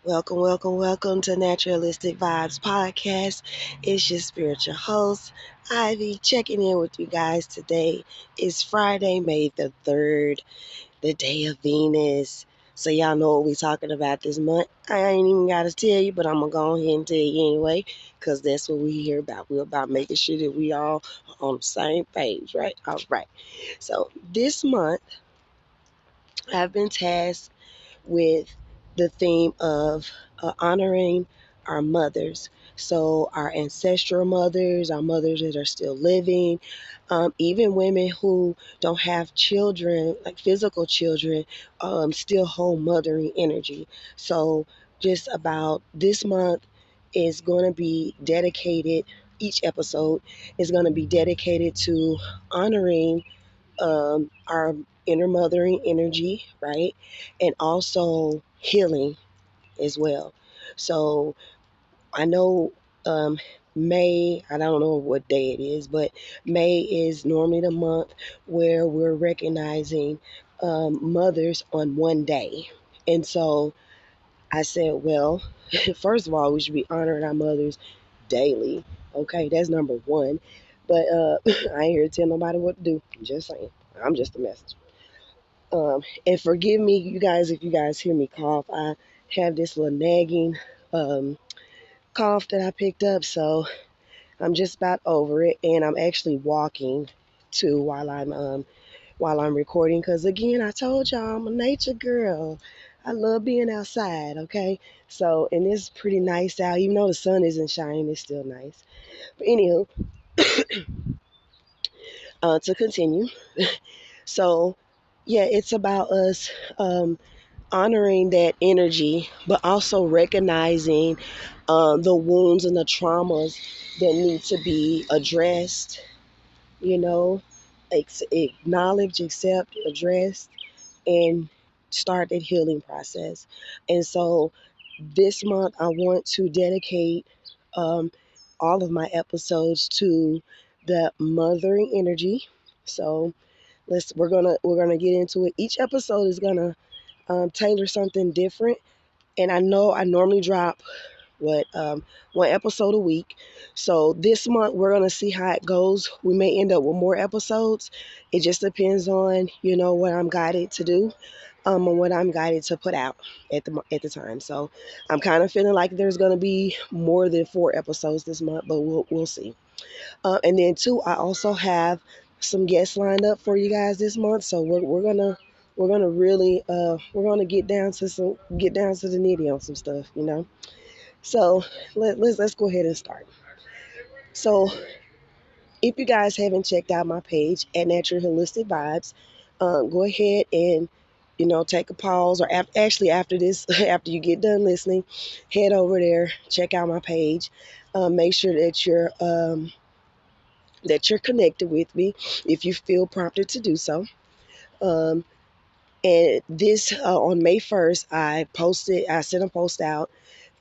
Welcome to Naturalistic Vibes Podcast. It's your spiritual host, Ivy, checking in with you guys today. It's Friday, May the 3rd, the day of Venus. So y'all know what we talking about this month. I ain't even got to tell you, but I'm going to go ahead and tell you anyway, because that's what we here about. We're about making sure that we all on the same page, right? All right. So this month, I've been tasked with the theme of honoring our mothers. So, our ancestral mothers, our mothers that are still living, even women who don't have children, like physical children, still hold mothering energy. So, just about this month is going to be dedicated, each episode is going to be dedicated to honoring our inner mothering energy, right? And also healing as well. So I know May, I don't know what day it is, but May is normally the month where we're recognizing mothers on one day. And so I said, well, first of all, we should be honoring our mothers daily. Okay, that's number one. But I ain't here to tell nobody what to do. I'm just saying. I'm just a messenger. And forgive me, you guys, if you guys hear me cough. I have this little nagging cough that I picked up, so I'm just about over it. And I'm actually walking too while I'm recording, because again, I told y'all I'm a nature girl. I love being outside. Okay, so and it's pretty nice out, even though the sun isn't shining, it's still nice. But anywho, to continue, so yeah, it's about us. Honoring that energy, but also recognizing the wounds and the traumas that need to be addressed, you know, acknowledge, accept, addressed, and start that healing process. And so this month, I want to dedicate um, all of my episodes to the mothering energy. So we're gonna get into it. Each episode is gonna tailor something different. And I know I normally drop what one episode a week. So this month we're gonna see how it goes. We may end up with more episodes. It just depends on what I'm guided to do, and what I'm guided to put out at the time. So I'm kind of feeling like there's gonna be more than 4 episodes this month, but we'll see. And then two, I also have some guests lined up for you guys this month. So we're gonna really we're gonna get down to the nitty on some stuff. So let's go ahead and start. So if you guys haven't checked out my page at Natural Holistic Vibes, go ahead and take a pause, or actually after this, after you get done listening, head over there, check out my page. Make sure that you're connected with me if you feel prompted to do so. Um, and this on May 1st, I sent a post out,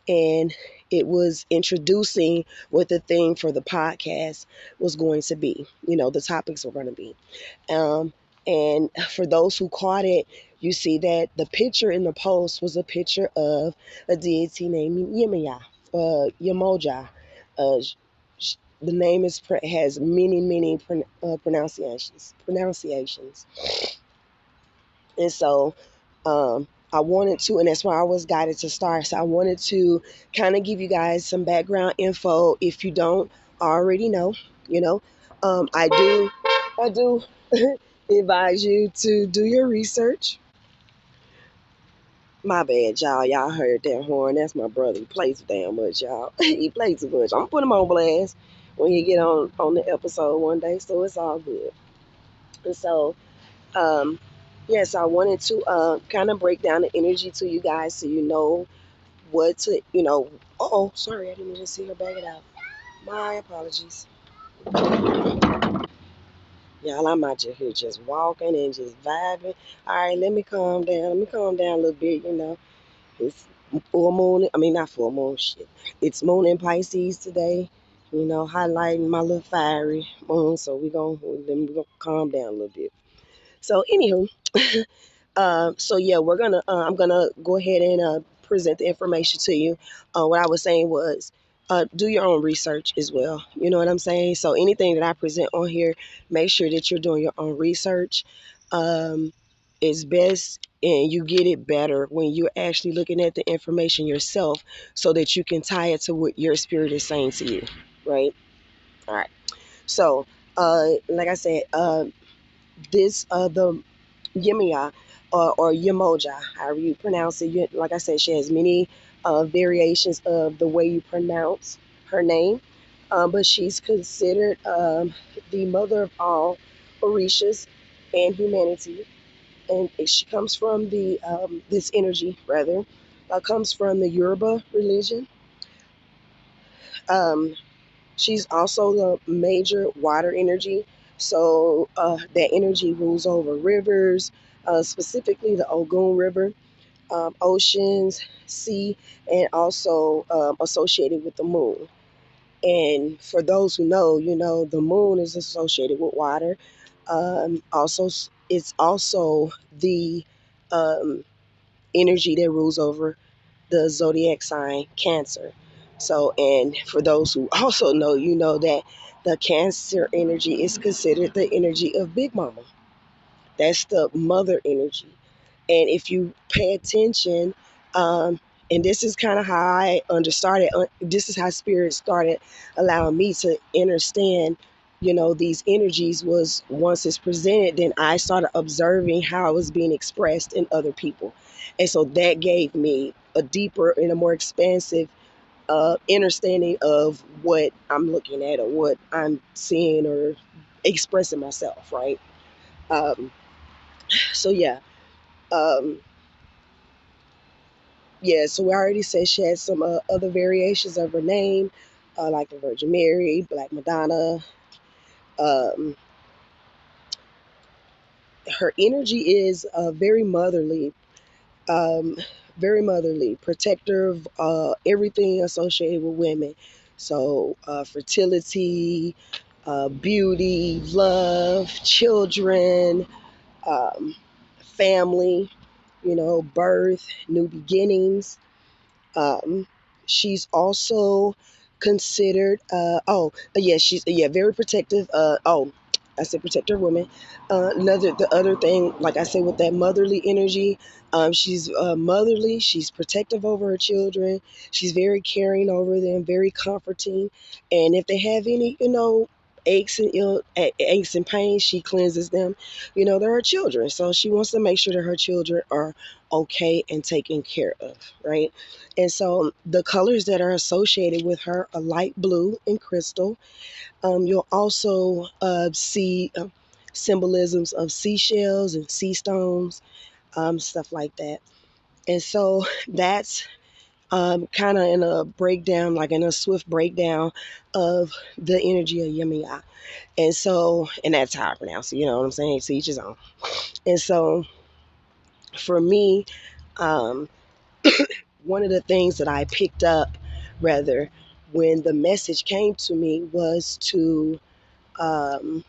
and it was introducing what the theme for the podcast was going to be. The topics were going to be. Um, and for those who caught it, you see that the picture in the post was a picture of a deity named Yemoja. Uh, the name has many pronunciations, and so I wanted to, and that's why I was guided to start. So I wanted to kind of give you guys some background info if you don't already know. You know, I do advise you to do your research. My bad, y'all. Y'all heard that horn. That's my brother. He plays too damn much, y'all. He plays too much. I'm gonna put him on blast when he get on the episode one day, so it's all good. And so, um, yes, I wanted to kind of break down the energy to you guys so you know what to, oh, sorry, I didn't even see her bag it out. My apologies. Y'all, I'm out here just walking and just vibing. All right, let me calm down. Let me calm down a little bit. It's full moon. I mean, not full moon, shit. It's moon in Pisces today. Highlighting my little fiery moon. So we gonna calm down a little bit. So, anywho, so yeah, I'm gonna go ahead and present the information to you. What I was saying was, do your own research as well. You know what I'm saying? So anything that I present on here, make sure that you're doing your own research. Um, it's best and you get it better when you're actually looking at the information yourself so that you can tie it to what your spirit is saying to you, right? All right. So, like I said, the Yemoja or Yemoja, however you pronounce it. Like I said, she has many variations of the way you pronounce her name, but she's considered the mother of all Orishas and humanity. And she comes from this energy, rather, comes from the Yoruba religion. Um, she's also the major water energy. So that energy rules over rivers, specifically the Ogun River, oceans, sea, and also associated with the moon. And for those who know, you know, the moon is associated with water. Also, it's also the um, energy that rules over the zodiac sign Cancer. So, and for those who also know, you know that the Cancer energy is considered the energy of Big Mama. That's the mother energy. And if you pay attention, um, and this is kind of how I understood. This is how spirit started allowing me to understand. You know, these energies was once it's presented, then I started observing how it was being expressed in other people, and so that gave me a deeper and a more expansive understanding of what I'm looking at or what I'm seeing or expressing myself. Right. Um, so yeah. Um, Yeah, so we already said she had some other variations of her name, like the Virgin Mary, Black Madonna. Um, her energy is um, very motherly, protective, everything associated with women. So, fertility, beauty, love, children, um, family, you know, birth, new beginnings. Um, she's also considered. She's very protective. I said protector woman. The other thing, like I said, with that motherly energy, she's motherly. She's protective over her children. She's very caring over them, very comforting. And if they have any, you know, aches and pains, she cleanses them. You know, they're her children, so she wants to make sure that her children are okay and taken care of, right? And so the colors that are associated with her are light blue and crystal. You'll also see symbolisms of seashells and sea stones, stuff like that. And so that's kind of in a breakdown, like in a swift breakdown of the energy of Yemiya. And so, and that's how I pronounce it, you know what I'm saying? To each his own. And so for me, um, one of the things that I picked up, rather, when the message came to me was to um,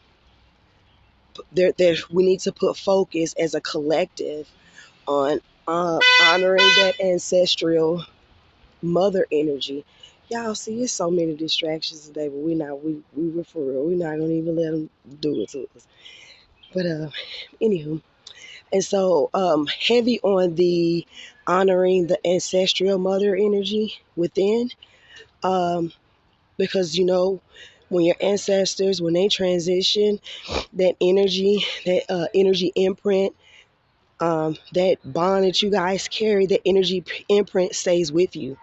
we need to put focus as a collective on honoring that ancestral mother energy. Y'all see, it's so many distractions today, but we were for real. We're not gonna even let them do it to us. But anywho, and so heavy on the honoring the ancestral mother energy within. Um, because you know when your ancestors when they transition that energy imprint, that bond that you guys carry, that energy imprint stays with you.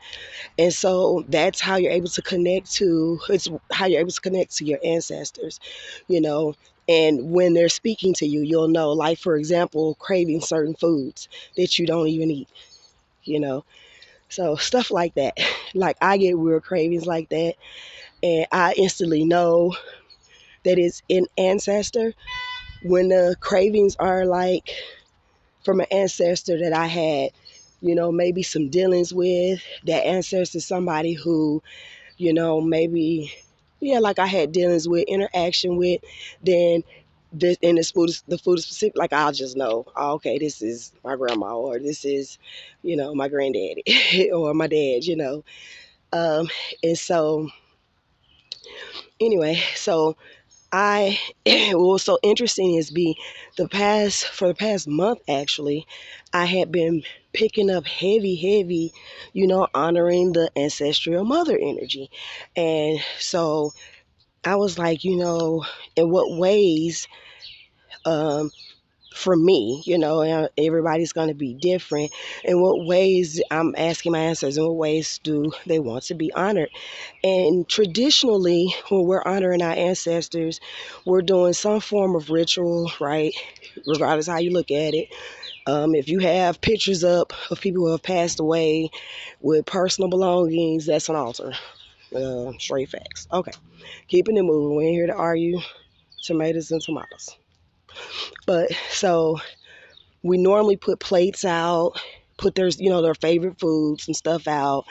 And so that's how you're able to connect to it's how you're able to connect to your ancestors, you know. And when they're speaking to you, you'll know, like for example, craving certain foods that you don't even eat, you know. So stuff like that. Like I get weird cravings like that, and I instantly know that it's an ancestor when the cravings are like from an ancestor that I had, you know, maybe some dealings with. That ancestor, somebody who, you know, maybe, yeah, like I had dealings with, interaction with, then this and the food is specific. Like I'll just know, oh, okay, this is my grandma, or this is, my granddaddy, or my dad. Um, and so anyway, so I what was so interesting is be the past month actually, I had been picking up heavy, honoring the ancestral mother energy. And so I was like, in what ways, um for me, and everybody's going to be different. In what ways, I'm asking my ancestors, in what ways do they want to be honored? And traditionally, when we're honoring our ancestors, we're doing some form of ritual, right? Regardless how you look at it. If you have pictures up of people who have passed away with personal belongings, that's an altar. Straight facts. Okay, keeping it moving. We ain't here to argue tomatoes and tomatoes. But so we normally put plates out, put their favorite foods and stuff out,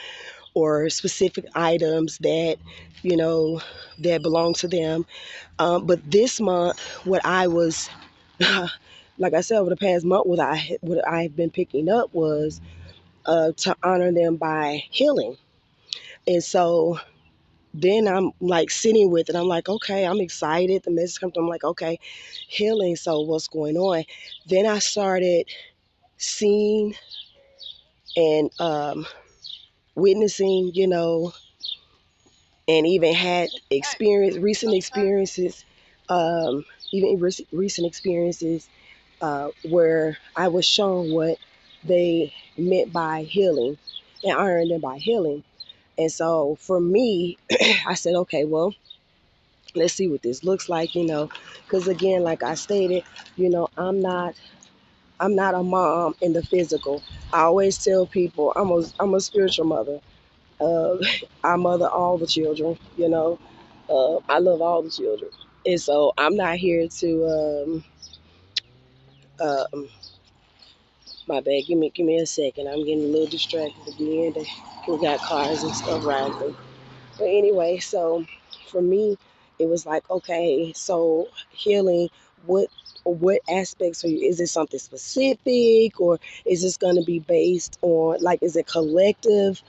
or specific items that you know that belong to them. But this month, what I was like I said, over the past month, what I've been picking up was to honor them by healing. And so then I'm like sitting with it. I'm like, okay, I'm excited. The message comes. I'm like, okay, healing. So what's going on? Then I started seeing and witnessing, and even had recent experiences, um, recent experiences where I was shown what they meant by healing and honoring them by healing. And so for me, I said, okay, well, let's see what this looks like, because again, like I stated, I'm not a mom in the physical. I always tell people I'm a spiritual mother. Uh, I mother all the children, I love all the children. And so I'm not here to um, my bad. Give me a second. I'm getting a little distracted again. We got cars and stuff riding through. But anyway, so for me, it was like, okay, so healing, what what aspects are you? Is it something specific, or is this going to be based on, like, is it collective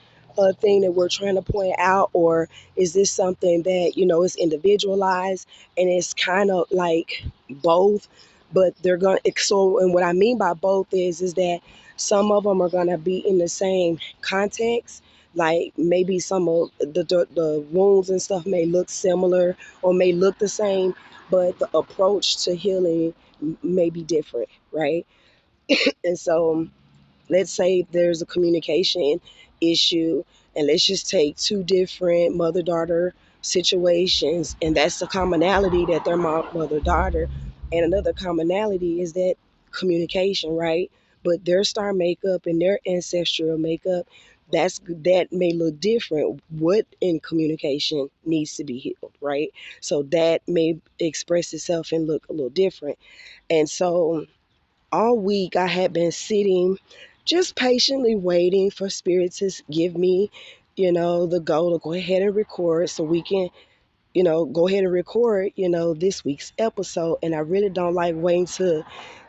thing that we're trying to point out, or is this something that is individualized, and it's kind of like both, but they're going to, so, and what I mean by both is that some of them are going to be in the same context, like maybe some of the wounds and stuff may look similar or may look the same, but the approach to healing may be different, right? And so let's say there's a communication issue, and let's just take two different mother daughter situations, and that's the commonality, that they're mother daughter, and another commonality is that communication, right? But their star makeup and their ancestral makeup, that may look different. What in communication needs to be healed, right? So that may express itself and look a little different. And so all week I had been sitting, just patiently waiting for Spirit to give me, the go to go ahead and record, so we can, go ahead and record, this week's episode. And I really don't like waiting to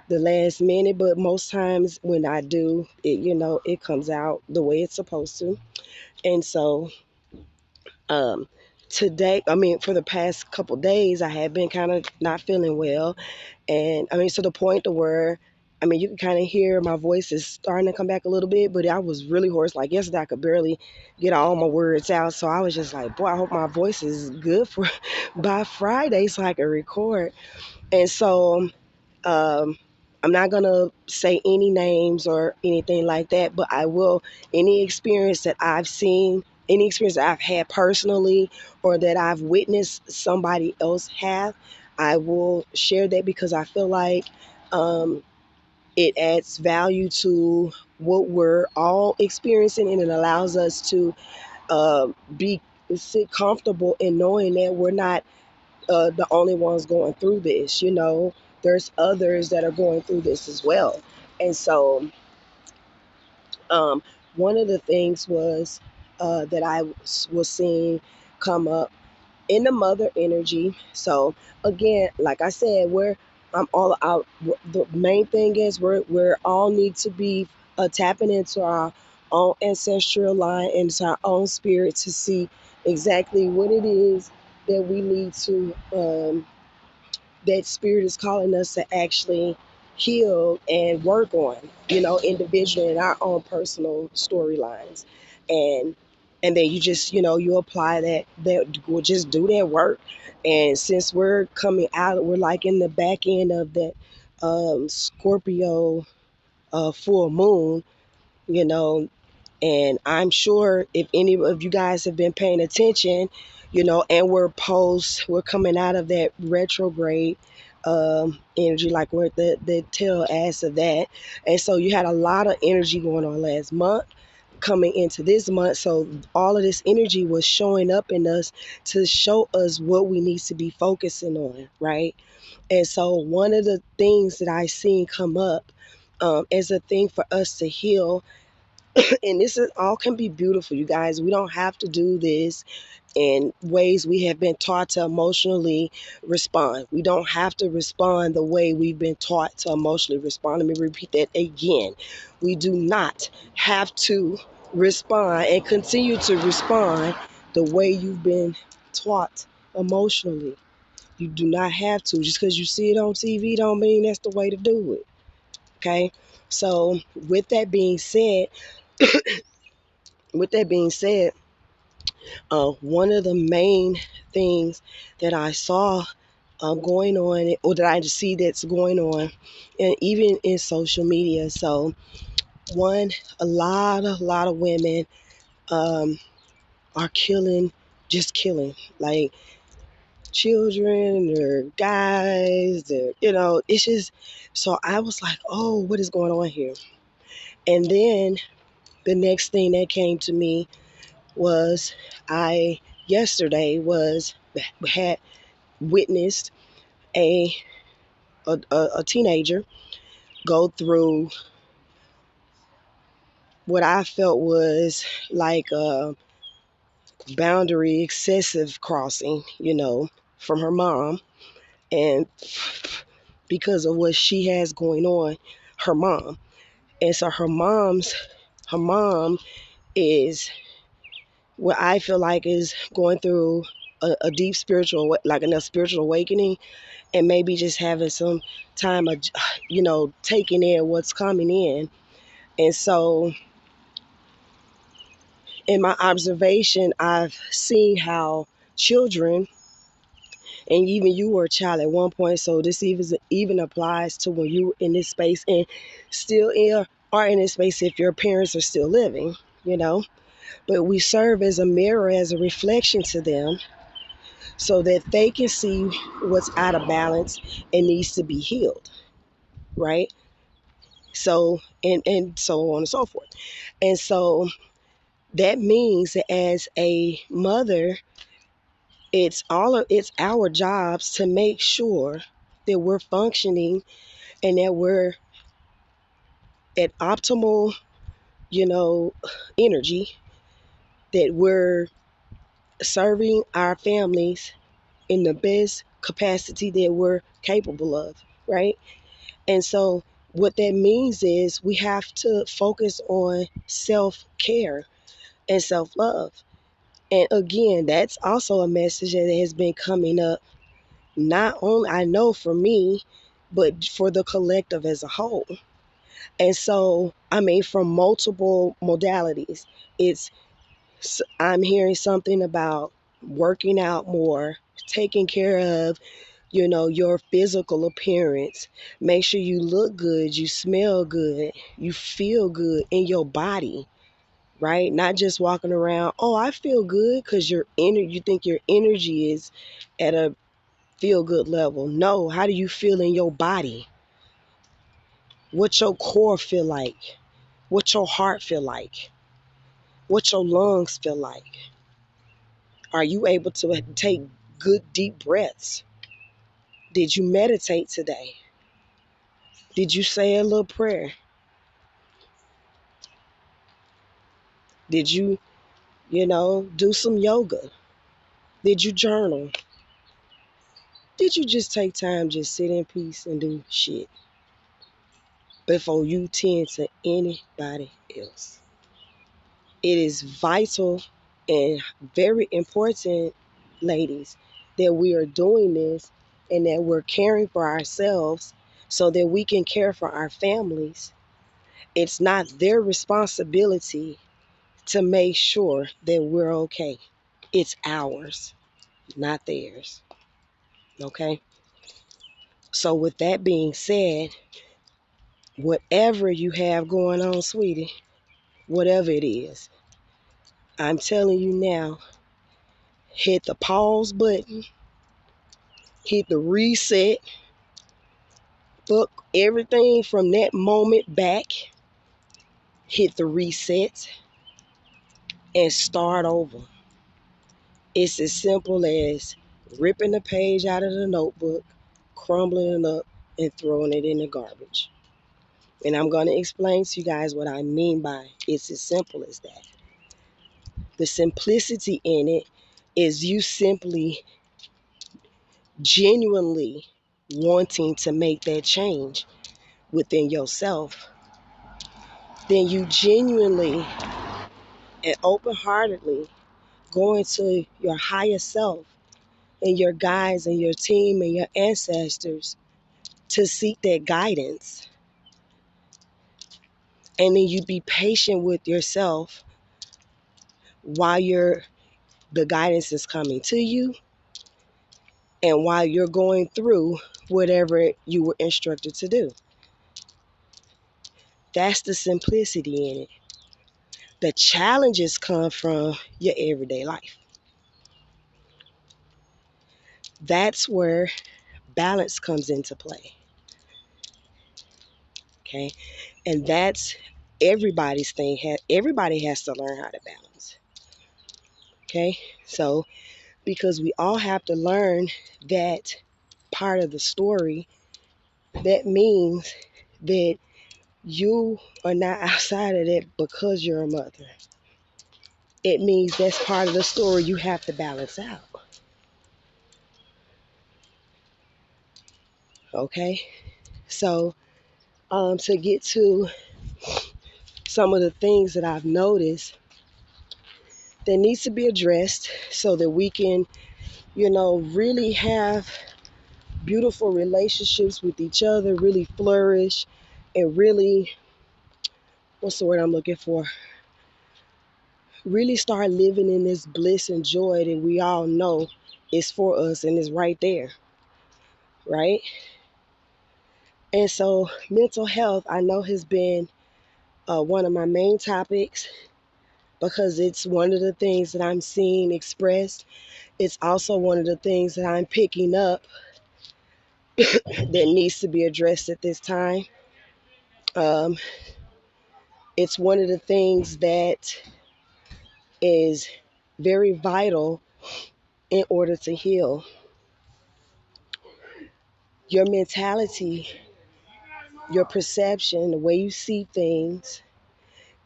the last minute, but most times when I do, it comes out the way it's supposed to. And so, um, today, I mean, for the past couple days, I had been kind of not feeling well. And I mean, to the point to where, I mean, you can kind of hear my voice is starting to come back a little bit, but I was really hoarse. Like yesterday, I could barely get all my words out. So I was just like, boy, I hope my voice is good for by Friday so I can record. And so, um, I'm not gonna say any names or anything like that, but I will. Any experience that I've seen, any experience that I've had personally, or that I've witnessed somebody else have, I will share that, because I feel like um, it adds value to what we're all experiencing, and it allows us to be sit comfortable in knowing that we're not the only ones going through this. There's others that are going through this as well. And so, um, one of the things was that I was seeing come up in the mother energy. So again, like I said, I'm all out. The main thing is we're all need to be tapping into our own ancestral line, into our own spirit, to see exactly what it is that we need to that spirit is calling us to actually heal and work on, individually in our own personal storylines. And then you just, you apply that will just do that work. And since we're coming out, we're like in the back end of that Scorpio full moon, you know, and I'm sure if any of you guys have been paying attention, and we're coming out of that retrograde energy, like we're at the tail ass of that. And so you had a lot of energy going on last month coming into this month. So all of this energy was showing up in us to show us what we need to be focusing on, right? And so one of the things that I seen come up as a thing for us to heal, and this is all can be beautiful, you guys. We don't have to do this in ways we have been taught to emotionally respond. We don't have to respond the way we've been taught to emotionally respond. Let me repeat that again. We do not have to respond and continue to respond the way you've been taught emotionally. You do not have to. Just because you see it on TV don't mean that's the way to do it. Okay? So with that being said, one of the main things that I saw going on, or that I just see that's going on, and even in social media. So, one, a lot of women um, are killing, just killing, like children or guys, or it's just. So I was like, oh, what is going on here? And then the next thing that came to me was I yesterday was had witnessed a a teenager go through what I felt was like a boundary excessive crossing, from her mom, and because of what she has going on, her mom. And so her mom is what I feel like is going through a deep spiritual, like a spiritual awakening, and maybe just having some time of, taking in what's coming in. And so in my observation, I've seen how children, and even you were a child at one point, so this even applies to when you were in this space and still are in this space if your parents are still living, you know. But we serve as a mirror, as a reflection to them, so that they can see what's out of balance and needs to be healed, right? So and so on and so forth. And so that means that as a mother, it's our jobs to make sure that we're functioning and that we're at optimal, you know, energy, that we're serving our families in the best capacity that we're capable of, right? And so what that means is we have to focus on self-care and self-love. And again, that's also a message that has been coming up, not only I know for me, but for the collective as a whole. And so, I mean, from multiple modalities, it's I'm hearing something about working out more, taking care of, your physical appearance. Make sure you look good, you smell good, you feel good in your body, right? Not just walking around, oh, I feel good because you think your energy is at a feel good level. No, how do you feel in your body? What your core feel like? What your heart feel like? What your lungs feel like? Are you able to take good deep breaths? Did you meditate today? Did you say a little prayer? Did you, do some yoga? Did you journal? Did you just take time, just sit in peace and do shit before you tend to anybody else? It is vital and very important, ladies, that we are doing this and that we're caring for ourselves so that we can care for our families. It's not their responsibility to make sure that we're okay. It's ours, not theirs. Okay? So, with that being said, whatever you have going on, sweetie, whatever it is, I'm telling you now, hit the pause button, hit the reset, book everything from that moment back, hit the reset, and start over. It's as simple as ripping the page out of the notebook, crumbling it up, and throwing it in the garbage. And I'm going to explain to you guys what I mean by it's as simple as that. The simplicity in it is you simply genuinely wanting to make that change within yourself. Then you genuinely and open heartedly going to your higher self and your guides and your team and your ancestors to seek that guidance. And then you be patient with yourself while the guidance is coming to you and while you're going through whatever you were instructed to do. That's the simplicity in it. The challenges come from your everyday life. That's where balance comes into play. Okay? And that's everybody's thing. Everybody has to learn how to balance. Okay? So, because we all have to learn that part of the story, that means that you are not outside of that because you're a mother. It means that's part of the story you have to balance out. Okay? So, to get to some of the things that I've noticed that needs to be addressed so that we can, really have beautiful relationships with each other, really flourish, and really, what's the word I'm looking for? Really start living in this bliss and joy that we all know is for us and is right there, right? And so, mental health, I know, has been one of my main topics because it's one of the things that I'm seeing expressed. It's also one of the things that I'm picking up that needs to be addressed at this time. Um, it's one of the things that is very vital in order to heal. Your mentality, your perception, the way you see things,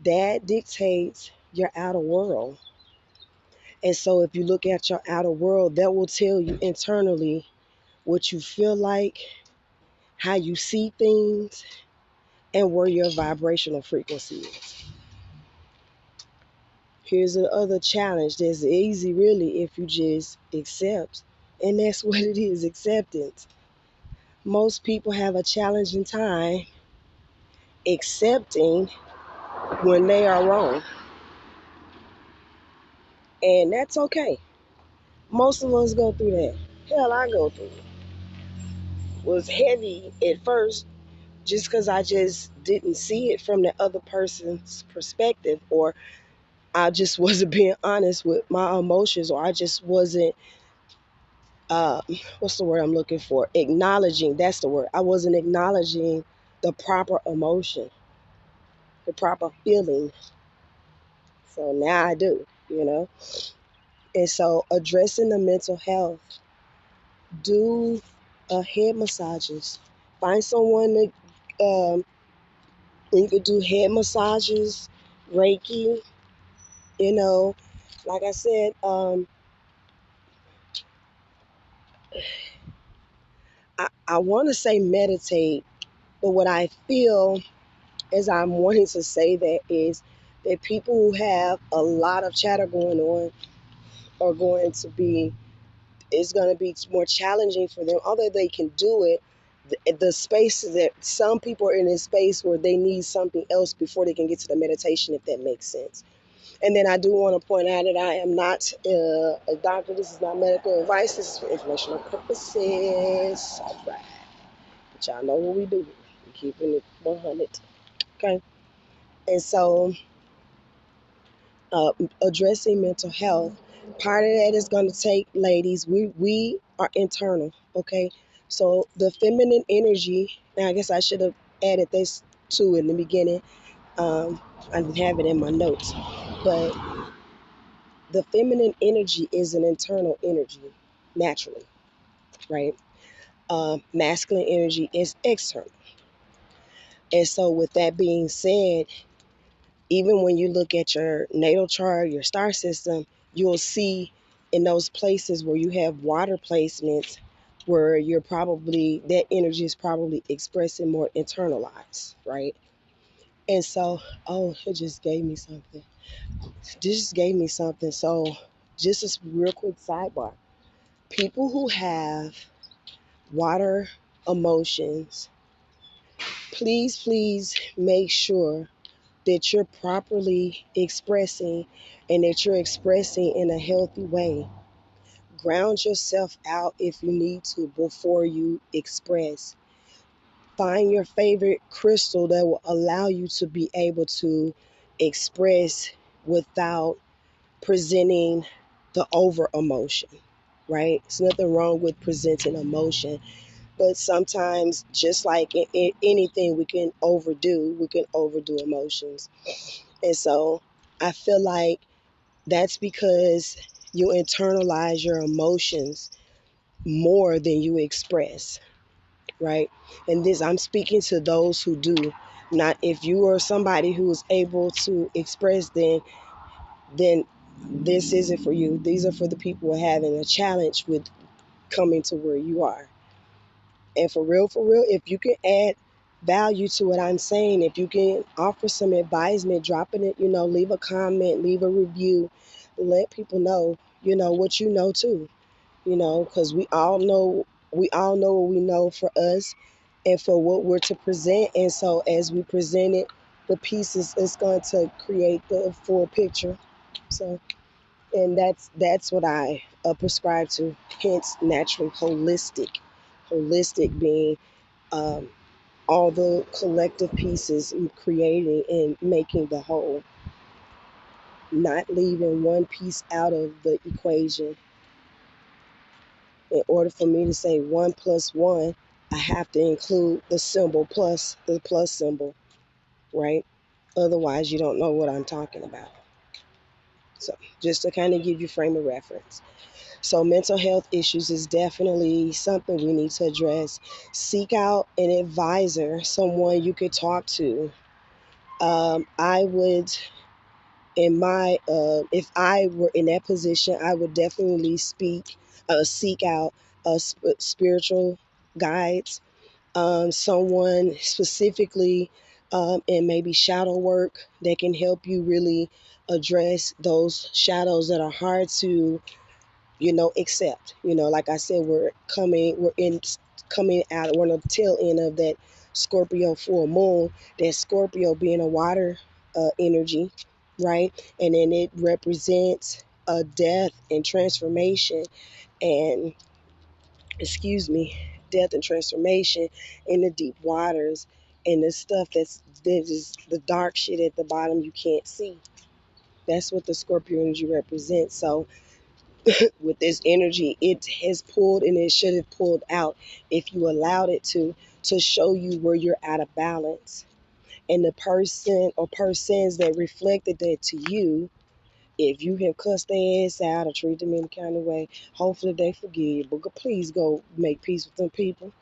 that dictates your outer world. And so if you look at your outer world, that will tell you internally what you feel like, how you see things, and where your vibrational frequency is. Here's the other challenge that's easy, really, if you just accept. And that's what it is, acceptance. Most people have a challenging time accepting when they are wrong. And that's okay. Most of us go through that. Hell, I go through it. Was heavy at first just because I just didn't see it from the other person's perspective, or I just wasn't being honest with my emotions, or I just wasn't, uh, what's the word I'm looking for? Acknowledging, that's the word. I wasn't acknowledging the proper emotion, the proper feeling. So now I do. And so addressing the mental health, do head massages. Find someone to, you could do head massages, Reiki, you know, like I said, I want to say meditate, but what I feel as I'm wanting to say that is that people who have a lot of chatter going on are going to be, it's going to be more challenging for them. Although they can do it, the space that some people are in a space where they need something else before they can get to the meditation, if that makes sense. And then I do want to point out that I am not a doctor. This is not medical advice. This is for informational purposes. All right. But y'all know what we do. We keeping it 100. Okay. And so uh, addressing mental health, part of that is going to take, ladies, we are internal. Okay. So the feminine energy, now I guess I should have added this too in the beginning. Um, I didn't have it in my notes. But the feminine energy is an internal energy, naturally, right? Masculine energy is external. And so, with that being said, even when you look at your natal chart, your star system, you'll see in those places where you have water placements where you're probably, that energy is probably expressing more internalized, right? And so, oh, it just gave me something. This just gave me something. So, just a real quick sidebar. People who have water emotions, please make sure that you're properly expressing and that you're expressing in a healthy way. Ground yourself out if you need to before you express. Find your favorite crystal that will allow you to be able to express without presenting the over emotion, right? There's nothing wrong with presenting emotion. But sometimes, just like in anything we can overdo emotions. And so I feel like that's because you internalize your emotions more than you express, right? And this, I'm speaking to those who do. Not, if you are somebody who is able to express, then this isn't for you. These are for the people who are having a challenge with coming to where you are. And for real, if you can add value to what I'm saying, if you can offer some advisement, dropping it, leave a comment, leave a review, let people know, what you know too, because we all know what we know for us and for what we're to present. And so as we present it, the pieces is going to create the full picture. So, and that's what I prescribe to. Hence, naturally holistic being um, all the collective pieces and creating and making the whole, not leaving one piece out of the equation. In order for me to say 1 plus 1, I have to include the symbol plus the plus symbol, right? Otherwise, you don't know what I'm talking about. So, just to kind of give you frame of reference. So, mental health issues is definitely something we need to address. Seek out an advisor, someone you could talk to. I would, if I were in that position, I would definitely seek out spiritual guides, someone specifically, and maybe shadow work that can help you really address those shadows that are hard to accept. Like I said, coming out, we're on the tail end of that Scorpio full moon, that Scorpio being a water energy, right? And then it represents a death and transformation and, excuse me, death and transformation in the deep waters and the stuff that is the dark shit at the bottom you can't see. That's what the Scorpio energy represents. So with this energy, it has pulled and it should have pulled out if you allowed it to show you where you're out of balance. And the person or persons that reflected that to you, if you have cussed their ass out or treated them in a kind of way, hopefully they forgive you. But please go make peace with them people.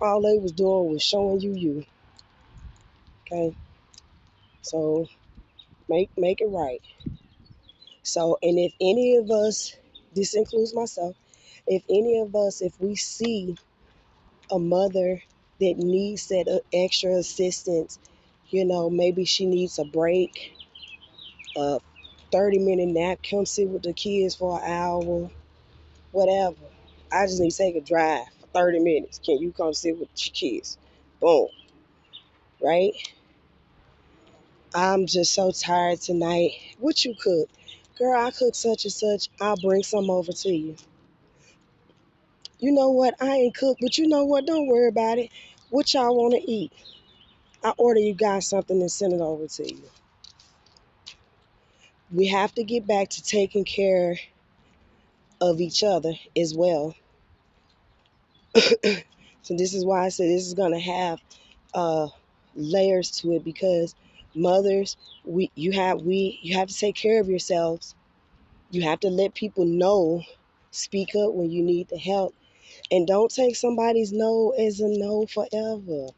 All they was doing was showing you. Okay? So make it right. So, and if any of us, this includes myself, if any of us, if we see a mother that needs that extra assistance, maybe she needs a break, a 30-minute nap, come sit with the kids for an hour, whatever. I just need to take a drive for 30 minutes. Can you come sit with your kids? Boom. Right? I'm just so tired tonight. What you cook? Girl, I cook such and such. I'll bring some over to you. You know what? I ain't cooked, but you know what? Don't worry about it. What y'all want to eat? I order you guys something and send it over to you. We have to get back to taking care of each other as well. So this is why I said this is gonna have uh, layers to it, because mothers, you have to take care of yourselves. You have to let people know, speak up when you need the help, and don't take somebody's no as a no forever.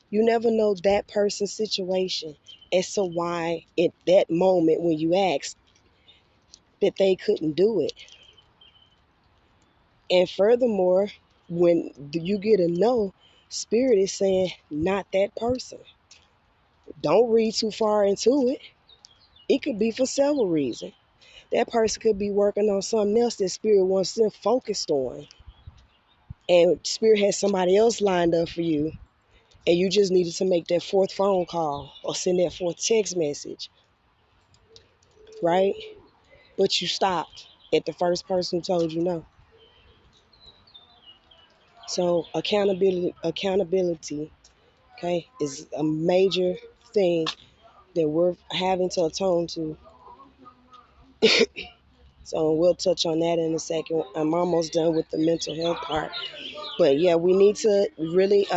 You never know that person's situation as to why at that moment when you ask that they couldn't do it. And furthermore, when you get a no, spirit is saying not that person. Don't read too far into it. It could be for several reasons. That person could be working on something else that spirit wants them focused on. And spirit has somebody else lined up for you. And you just needed to make that fourth phone call or send that fourth text message, right? But you stopped at the first person who told you no. So accountability, okay, is a major thing that we're having to atone to. So we'll touch on that in a second. I'm almost done with the mental health part. But yeah, we need to really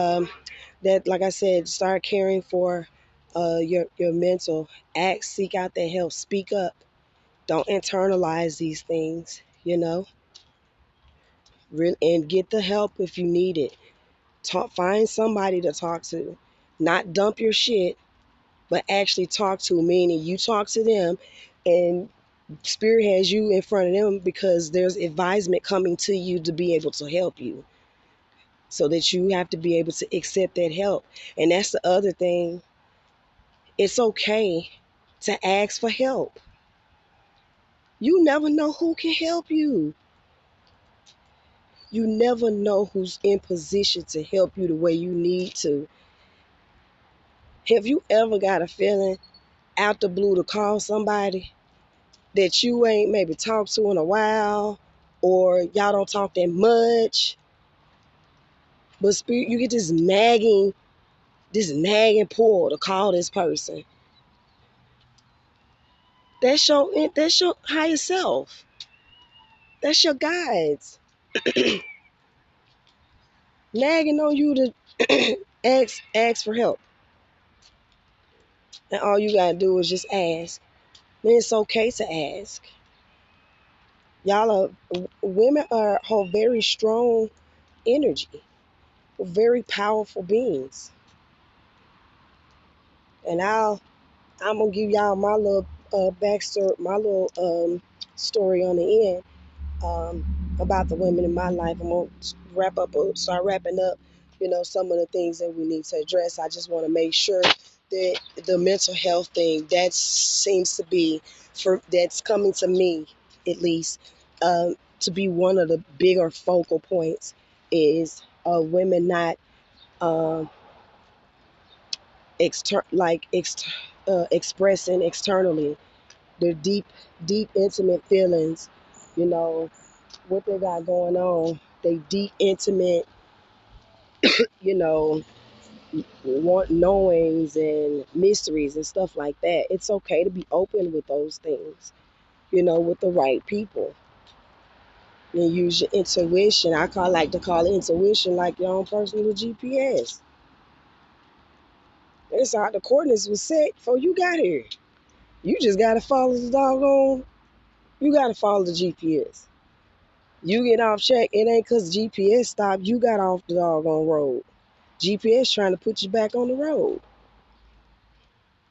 that, like I said, start caring for your mental. Act, seek out that help, speak up. Don't internalize these things, and get the help if you need it. Find somebody to talk to. Not dump your shit, but actually talk to, meaning you talk to them and spirit has you in front of them because there's advisement coming to you to be able to help you. So that you have to be able to accept that help. And that's the other thing. It's okay to ask for help. You never know who can help you. You never know who's in position to help you the way you need to. Have you ever got a feeling out the blue to call somebody that you ain't maybe talked to in a while, or y'all don't talk that much, but spirit, you get this nagging pull to call this person? That's your higher self. That's your guides nagging on you to ask for help. And all you gotta do is just ask. Then it's okay to ask. Women hold very strong energy, very powerful beings. And I'm gonna give y'all my little backstory, my little story on the end, about the women in my life. I'm gonna start wrapping up, some of the things that we need to address. I just want to make sure that the mental health thing that seems to be that's coming to me, at least, to be one of the bigger focal points is women not um, expressing externally their deep, intimate feelings, you know, what they got going on, they deep, intimate, you know, want knowings and mysteries and stuff like that. It's okay to be open with those things, with the right people. And use your intuition. Like to call it intuition like your own personal GPS. It's how the coordinates was set before you got here. You just gotta follow the doggone. You gotta follow the GPS. You get off track, it ain't cause GPS stopped. You got off the doggone road. GPS trying to put you back on the road.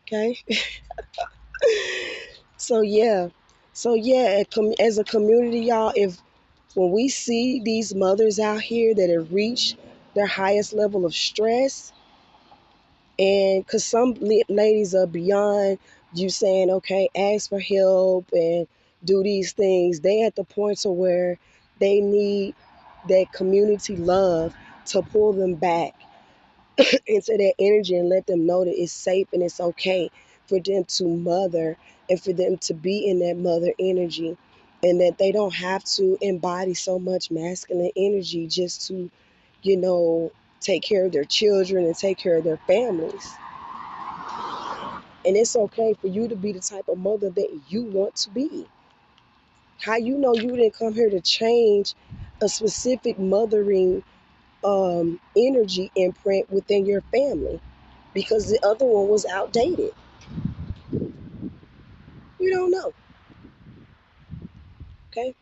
Okay. So yeah. As a community, y'all, if when we see these mothers out here that have reached their highest level of stress. And because some ladies are beyond you saying, okay, ask for help and do these things, they at the point to where they need that community love to pull them back into that energy and let them know that it's safe and it's okay for them to mother and for them to be in that mother energy, and that they don't have to embody so much masculine energy just to, you know, take care of their children and take care of their families. And it's okay for you to be the type of mother that you want to be. How you know you didn't come here to change a specific mothering energy imprint within your family because the other one was outdated? You don't know. Okay?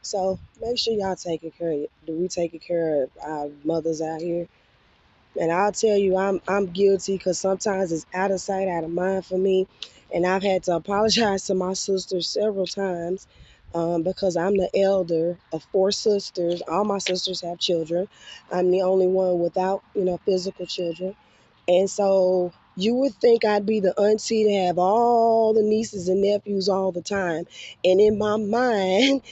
So make sure y'all taking care of it. Do we taking care of our mothers out here? And I'll tell you, I'm guilty because sometimes it's out of sight, out of mind for me. And I've had to apologize to my sisters several times because I'm the elder of four sisters. All my sisters have children. I'm the only one without, physical children. And so you would think I'd be the auntie to have all the nieces and nephews all the time. And in my mind,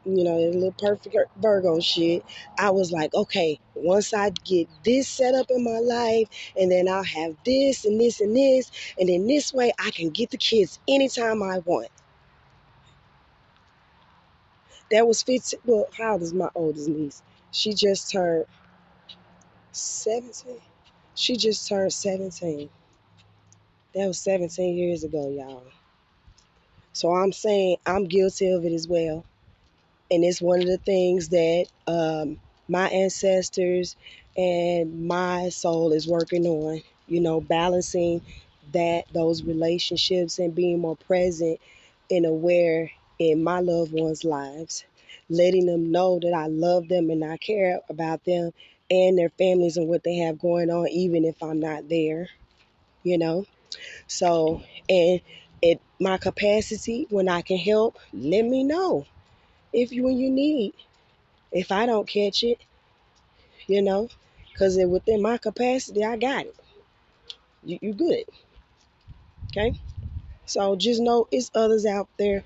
that little perfect Virgo shit, I was like, okay, once I get this set up in my life, and then I'll have this and this and this, and then this way I can get the kids anytime I want. That was 15. Well, how old is my oldest niece? She just turned 17. She just turned 17. That was 17 years ago, y'all. So I'm saying I'm guilty of it as well. And it's one of the things that my ancestors and my soul is working on, balancing those relationships and being more present and aware in my loved ones' lives, letting them know that I love them and I care about them and their families and what they have going on, even if I'm not there, you know. So, and at my capacity, when I can help, let me know when you need. If I don't catch it, because within my capacity, I got it. You good, okay? So just know it's others out there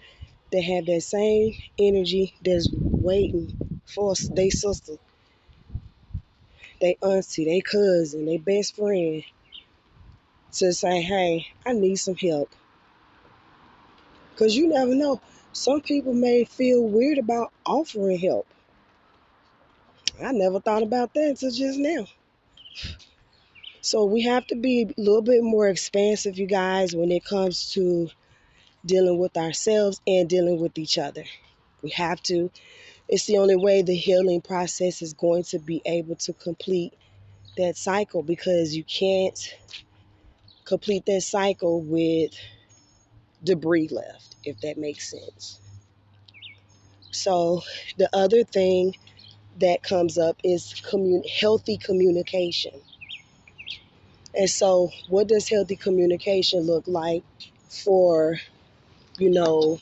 that have that same energy that's waiting for their sister, their auntie, their cousin, their best friend to say, hey, I need some help. Because you never know. Some people may feel weird about offering help. I never thought about that until just now. So we have to be a little bit more expansive, you guys, when it comes to dealing with ourselves and dealing with each other. We have to. It's the only way the healing process is going to be able to complete that cycle, because you can't complete that cycle with debris left, if that makes sense. So the other thing that comes up is healthy communication. And so what does healthy communication look like for, you know,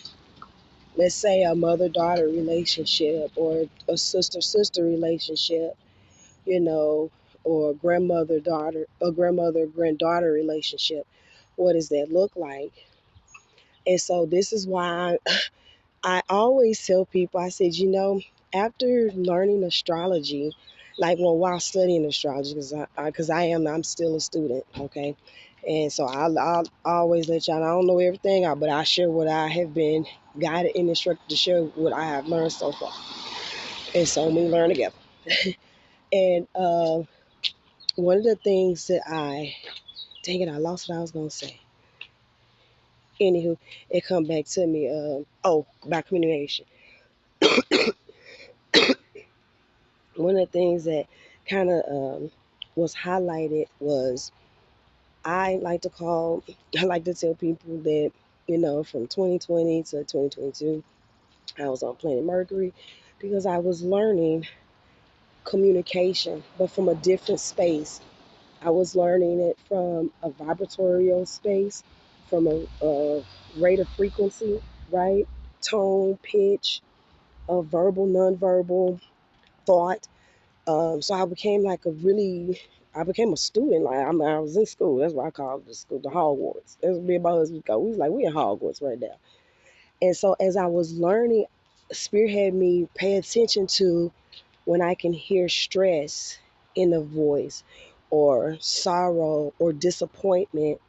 let's say a mother-daughter relationship or a sister-sister relationship, or grandmother-daughter or grandmother-granddaughter relationship? What does that look like? And so this is why I always tell people, I said, after learning astrology, like, well, while studying astrology, because I'm still a student, okay? And so I'll always let y'all, I don't know everything, but I share what I have been guided and instructed to share what I have learned so far. And so we learn together. And one of the things that dang it, I lost what I was going to say. Anywho, it come back to me. About communication. One of the things that kind of was highlighted was I like to tell people that, from 2020 to 2022, I was on planet Mercury because I was learning communication, but from a different space. I was learning it from a vibratorial space, from a rate of frequency, right? Tone, pitch, verbal, nonverbal, thought. So I became like I became a student. Like I was in school. That's why I call it the school, the Hogwarts. That's what me and my husband go. We was like, we in Hogwarts right now. And so as I was learning, Spirit had me pay attention to when I can hear stress in the voice, or sorrow, or disappointment,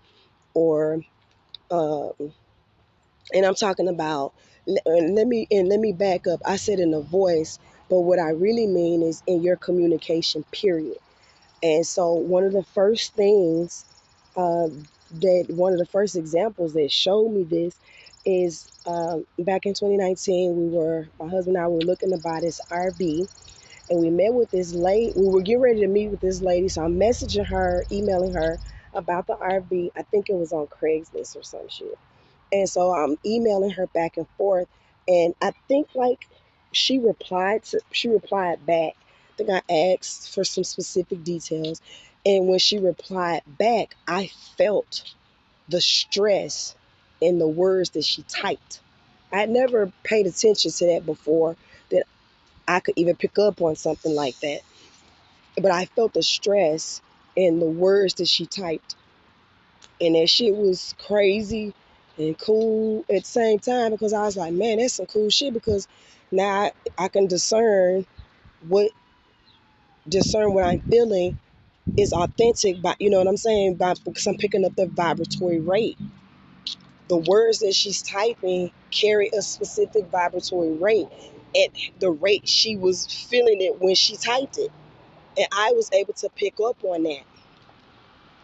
or um, and I'm talking about. Let me back up. I said in the voice, but what I really mean is in your communication. Period. And so one of the first things uh, one of the first examples that showed me this is back in 2019. My husband and I were looking to buy this RV, and we met with this lady. We were getting ready to meet with this lady, so I'm messaging her, emailing her about the RV. I think it was on Craigslist or some shit. And so I'm emailing her back and forth, and I think like she replied back. I think I asked for some specific details, and when she replied back, I felt the stress in the words that she typed. I had never paid attention to that before, that I could even pick up on something like that. But I felt the stress in the words that she typed. And that shit was crazy and cool at the same time, because I was like, man, that's some cool shit, because now I can what discern what I'm feeling is authentic, by, you know what I'm saying, by, because I'm picking up the vibratory rate. The words that she's typing carry a specific vibratory rate at the rate she was feeling it when she typed it. And I was able to pick up on that.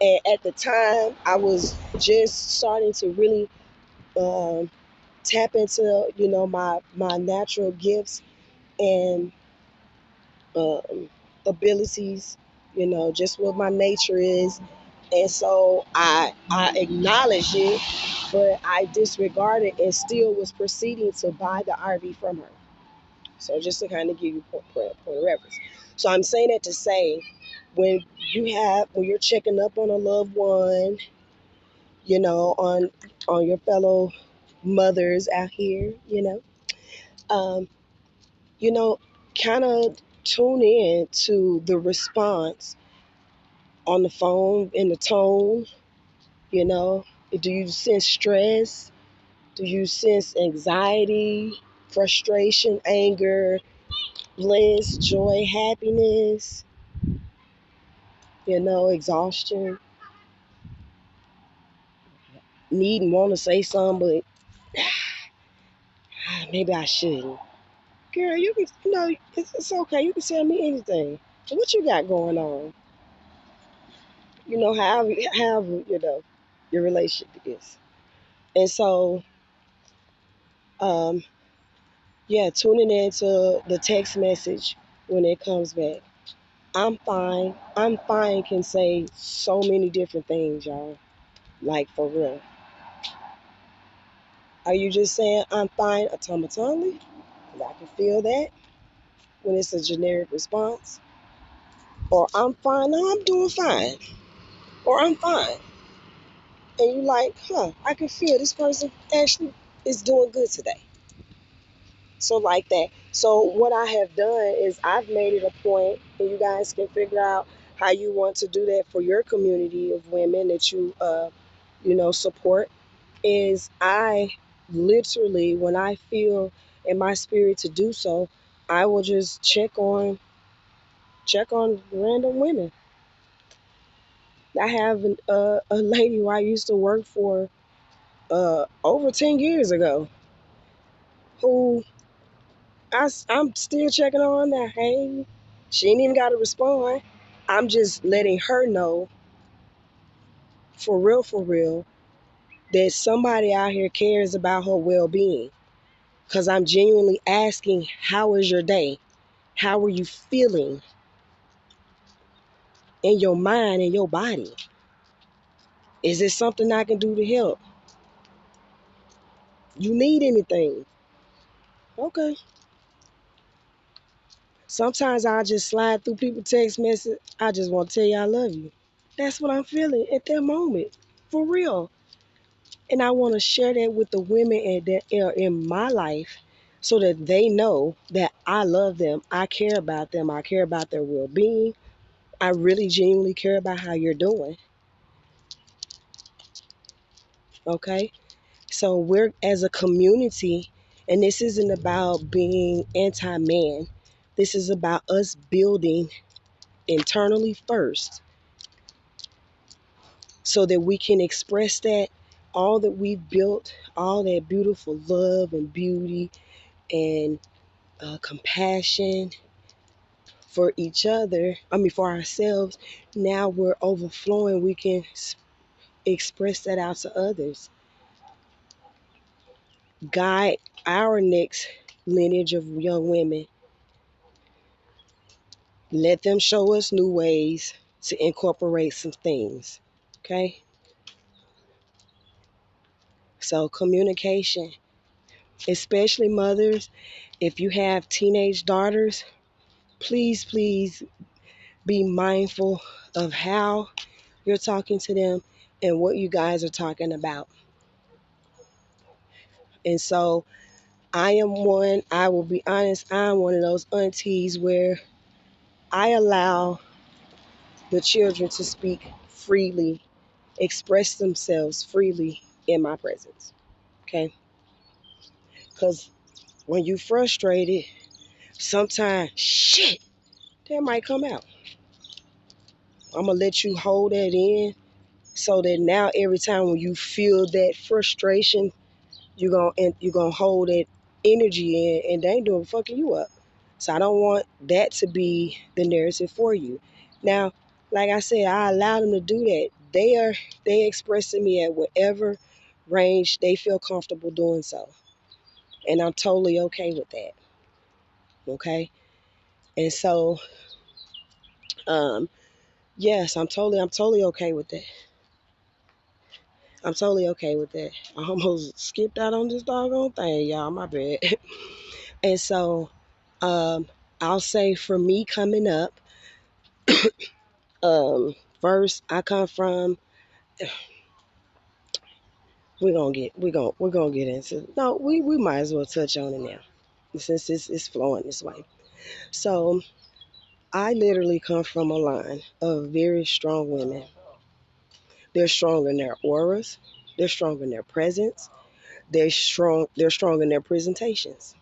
And at the time, I was just starting to really um, tap into, my natural gifts and um, abilities, just what my nature is. And so I acknowledged it, but I disregarded and still was proceeding to buy the RV from her. So just to kind of give you point of reference. So I'm saying that to say, when when you're checking up on a loved one, on your fellow mothers out here, um, you know, kind of tune in to the response on the phone, in the tone, you know. Do you sense stress? Do you sense anxiety, frustration, anger, bliss, joy, happiness, exhaustion, need and want to say something, but maybe I shouldn't. Girl, you can, it's okay. You can tell me anything. What you got going on? However, your relationship is. And so, um, yeah, tuning into the text message when it comes back. I'm fine. I'm fine can say so many different things, y'all. Like, for real. Are you just saying I'm fine automatically? Because I can feel that when it's a generic response. Or I'm fine. No, I'm doing fine. Or I'm fine. And you like, I can feel this person actually is doing good today. So like that. So what I have done is I've made it a point, and you guys can figure out how you want to do that for your community of women that you support. Is I literally, when I feel in my spirit to do so, I will just check on random women. I have a lady who I used to work for over 10 years ago, who I'm still checking on now. Hey, she ain't even got to respond. I'm just letting her know, for real, that somebody out here cares about her well being. Because I'm genuinely asking, how is your day? How are you feeling in your mind and your body? Is there something I can do to help? You need anything? Okay. Sometimes I just slide through people's text message. I just want to tell you I love you. That's what I'm feeling at that moment. For real. And I want to share that with the women that are in my life, so that they know that I love them, I care about them, I care about their well being. I really genuinely care about how you're doing. Okay? So we're as a community, and this isn't about being anti man, this is about us building internally first so that we can express that all that we've built, all that beautiful love and beauty and compassion for each other, for ourselves, now we're overflowing. We can express that out to others. Guide our next lineage of young women. Let them show us new ways to incorporate some things. Okay? So, communication, especially mothers, if you have teenage daughters, please, please be mindful of how you're talking to them and what you guys are talking about. And so, I will be honest, I'm one of those aunties where I allow the children to speak freely, express themselves freely in my presence. Okay? Because when you frustrated, sometimes shit that might come out. I'm gonna let you hold that in so that now every time when you feel that frustration, you're gonna hold that energy in and they ain't doing fucking you up. So I don't want that to be the narrative for you. Now, like I said, I allow them to do that. They expressing me at whatever range they feel comfortable doing so. And I'm totally okay with that. Okay? And so um yes, I'm totally okay with that. I'm totally okay with that. I almost skipped out on this doggone thing, y'all. My bad. And so um I'll say for me coming up, first I come from we're gonna get into no, we might as well touch on it now since it's flowing this way. So I literally come from a line of very strong women. They're strong in their auras, they're strong in their presence, they're strong in their presentations.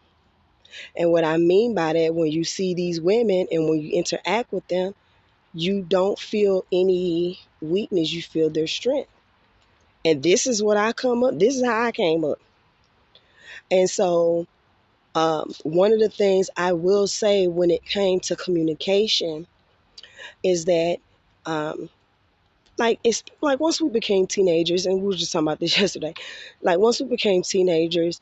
And what I mean by that, when you see these women and when you interact with them, you don't feel any weakness, you feel their strength. And this is how I came up. And so one of the things I will say when it came to communication is that um, like it's like once we became teenagers, and we were just talking about this yesterday, like once we became teenagers,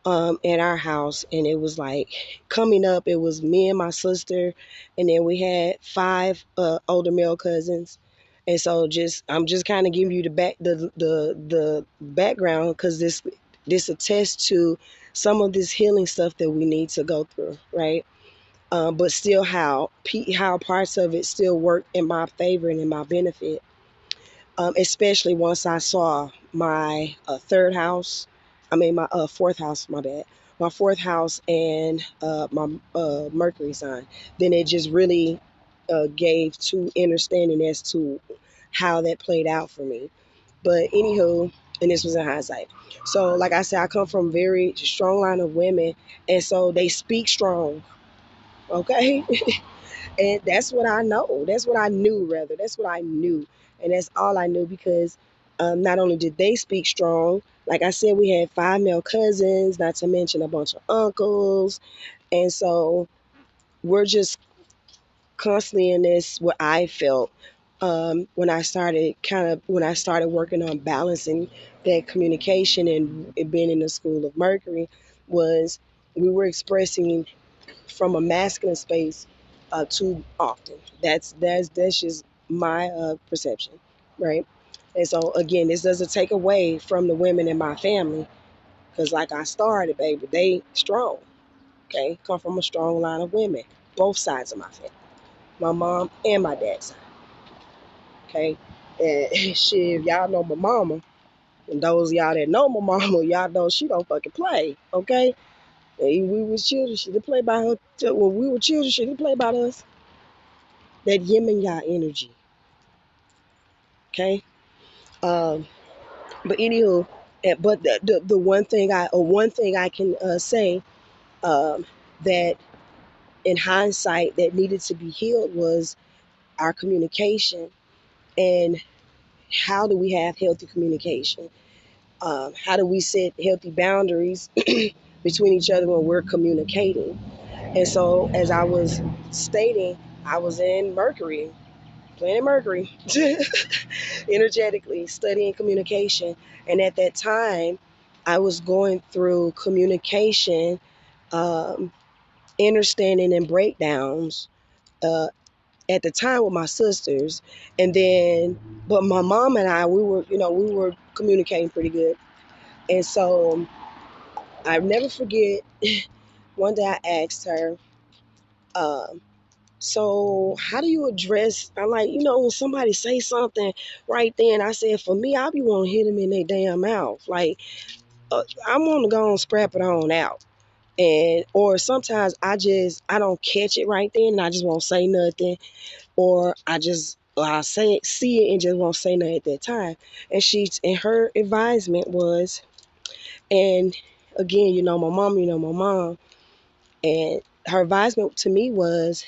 at our house, and it was like coming up, it was me and my sister, and then we had five older male cousins. And so just I'm just kind of giving you the background because this attests to some of this healing stuff that we need to go through, right? But still how parts of it still work in my favor and in my benefit, especially once I saw my third house. My fourth house, my bad. My fourth house and my Mercury sign. Then it just really gave to understanding as to how that played out for me. But anywho, and this was in hindsight. So, like I said, I come from a very strong line of women, and so they speak strong. Okay, and that's what I know. That's what I knew, rather. That's what I knew. And that's all I knew because not only did they speak strong, like I said, we had five male cousins, not to mention a bunch of uncles. And so we're just constantly in this, what I felt when I started working on balancing that communication and it being in the school of Mercury was we were expressing from a masculine space too often. That's just my perception, right? And so again, this doesn't take away from the women in my family, because like I started, baby, they strong. Okay, come from a strong line of women, both sides of my family, my mom and my dad's side. Okay, and shit, y'all know my mama, and those of y'all that know my mama, y'all know she don't fucking play. Okay, And we was children, she didn't play by her. When we were children, she didn't play about us. That yin and yang energy. Okay. Um, but anywho, but the one thing I can say um, that in hindsight that needed to be healed was our communication. And how do we have healthy communication? How do we set healthy boundaries between each other when we're communicating? And so, as I was stating, I was in Mercury, planet Mercury, energetically studying communication. And at that time, I was going through communication, um, understanding, and breakdowns. Uh, at the time with my sisters, and then, but my mom and I, we were communicating pretty good. And so I never forget. One day I asked her, um, so how do you address? I'm like, when somebody say something right then, I said, for me, I be want to hit them in their damn mouth. Like, I'm want to go and scrap it on out. And or sometimes I don't catch it right then, and I just won't say nothing, or I say it, see it, and just won't say nothing at that time. And her advisement was, and again, my mom, and her advisement to me was,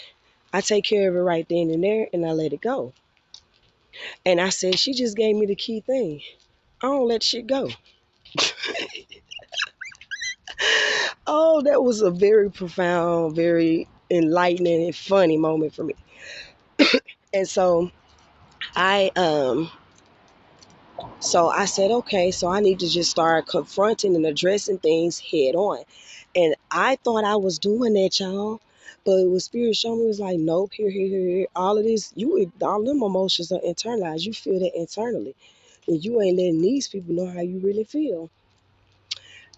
I take care of it right then and there, and I let it go. And I said, she just gave me the key thing. I don't let shit go. Oh, that was a very profound, very enlightening and funny moment for me. And I um so I said, okay, so I need to just start confronting and addressing things head on. And I thought I was doing that, y'all. But what Spirit showed me was like, nope, here. All of this, all them emotions are internalized. You feel that internally. And you ain't letting these people know how you really feel.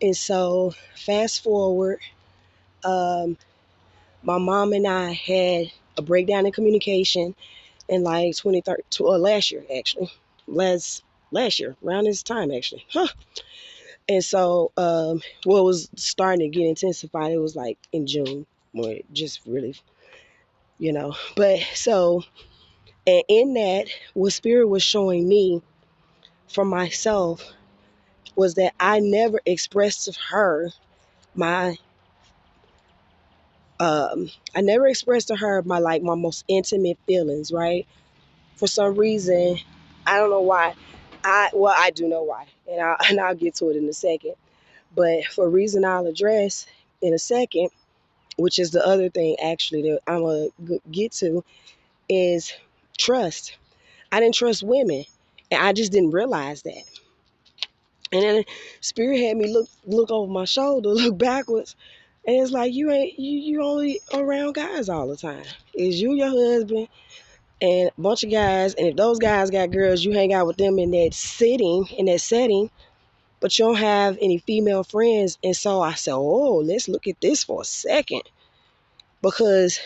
And so fast forward, um, my mom and I had a breakdown in communication in like 2013, last year actually. Last year, around this time actually. Huh. And so, what was starting to get intensified, it was like in June, where it just really, But so, and in that, what Spirit was showing me for myself was that I never expressed to her my, I never expressed to her my most intimate feelings, right? For some reason, I don't know why. I do know why, and I'll get to it in a second. But for a reason I'll address in a second, which is the other thing actually that I'm going to get to, is trust. I didn't trust women, and I just didn't realize that. And then Spirit had me look over my shoulder, look backwards, and it's like, you only around guys all the time. It's you, your husband, and a bunch of guys. And if those guys got girls, you hang out with them in that setting, but you don't have any female friends. And so I said, oh, let's look at this for a second, because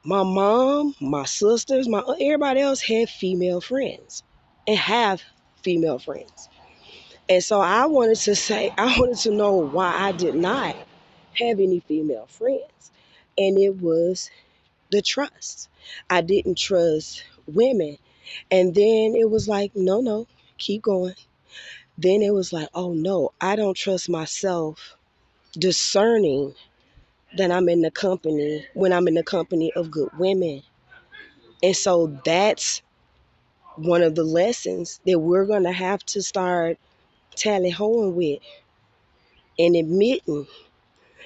my mom, my sisters, everybody else had female friends and have female friends. And so I wanted to know why I did not have any female friends. And it was the trust. I didn't trust women. And then it was like, no, keep going. Then it was like, oh no, I don't trust myself discerning that when I'm in the company of good women. And so that's one of the lessons that we're going to have to start tally hoeing with and admitting,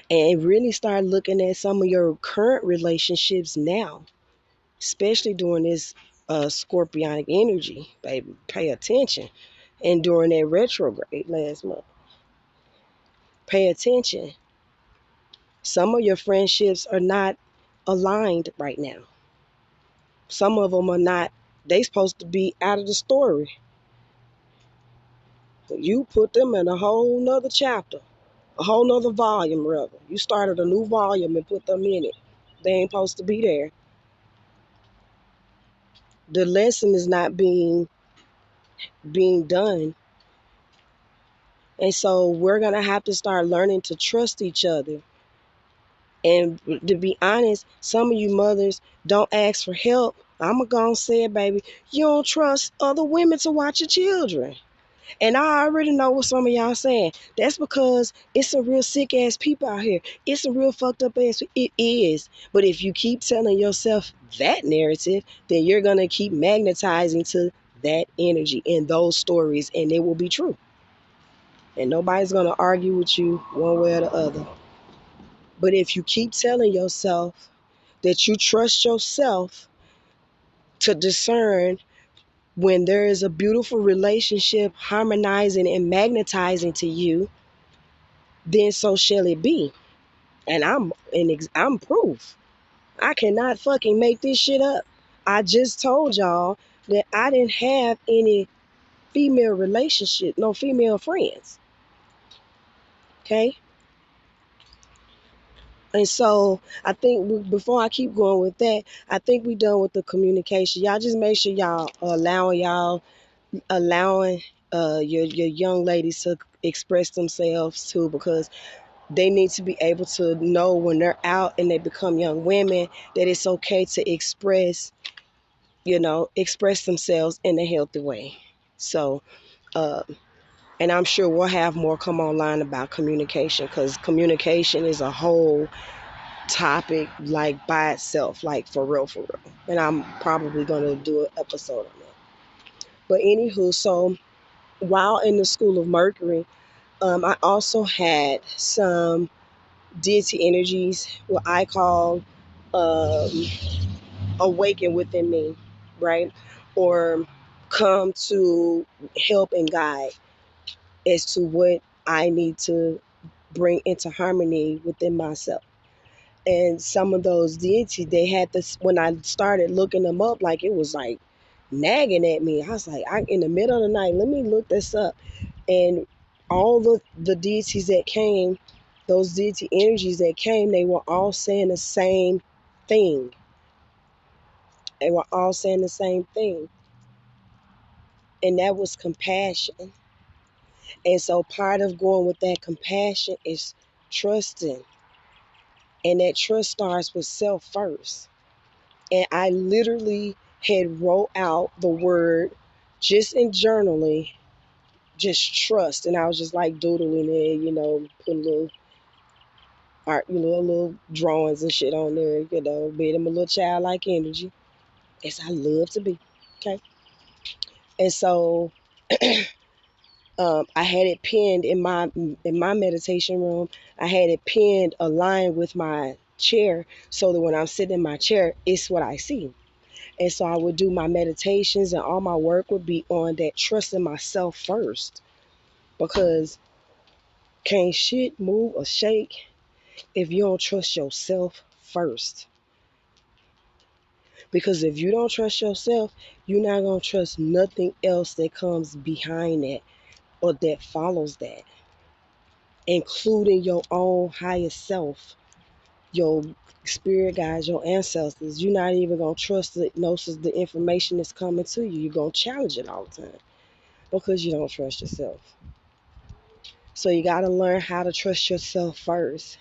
and really start looking at some of your current relationships now, especially during this scorpionic energy. Baby, pay attention. And during that retrograde last month, pay attention. Some of your friendships are not aligned right now. Some of them are not, they supposed to be out of the story. You put them in a whole nother chapter, a whole nother volume, rather. You started a new volume and put them in it. They ain't supposed to be there. The lesson is not being done And so we're going to have to start learning to trust each other. And to be honest, some of you mothers don't ask for help. I'm going to go and say it, baby. You don't trust other women to watch your children. And I already know what some of y'all saying. That's because it's some real sick ass people out here. It's some real fucked up ass. It is. But if you keep telling yourself that narrative, then you're going to keep magnetizing to that energy and those stories, and it will be true. And nobody's going to argue with you one way or the other. But if you keep telling yourself that you trust yourself to discern when there is a beautiful relationship harmonizing and magnetizing to you, then so shall it be. And I'm proof. I cannot fucking make this shit up. I just told y'all that I didn't have any female relationship, no female friends. Okay? And so I think before I keep going with that, I think we done with the communication. Y'all just make sure y'all allowing your young ladies to express themselves too, because they need to be able to know when they're out and they become young women that it's okay to express themselves in a healthy way. So, uh, and I'm sure we'll have more come online about communication, because communication is a whole topic like by itself, like for real, for real. And I'm probably going to do an episode on that. But anywho, so while in the School of Mercury, I also had some deity energies, what I call um, awaken within me, right? Or come to help and guide as to what I need to bring into harmony within myself. And some of those deities, they had this, when I started looking them up, like it was like nagging at me. I was like, in the middle of the night, let me look this up. And all the deities that came, those deity energies that came, they were all saying the same thing. They were all saying the same thing. And that was compassion. And so part of going with that compassion is trusting. And that trust starts with self first. And I literally had wrote out the word just in journaling, just trust. And I was just like doodling it, putting little art, little drawings and shit on there, being a little childlike energy, as I love to be. Okay. And so I had it pinned in my meditation room. I had it pinned aligned with my chair, so that when I'm sitting in my chair, it's what I see. And so I would do my meditations, and all my work would be on that trusting myself first. Because can't shit move or shake if you don't trust yourself first. Because if you don't trust yourself, you're not going to trust nothing else that comes behind that or that follows that, including your own higher self, your spirit guides, your ancestors. You're not even going to trust the information that's coming to you. You're going to challenge it all the time because you don't trust yourself. So you got to learn how to trust yourself first.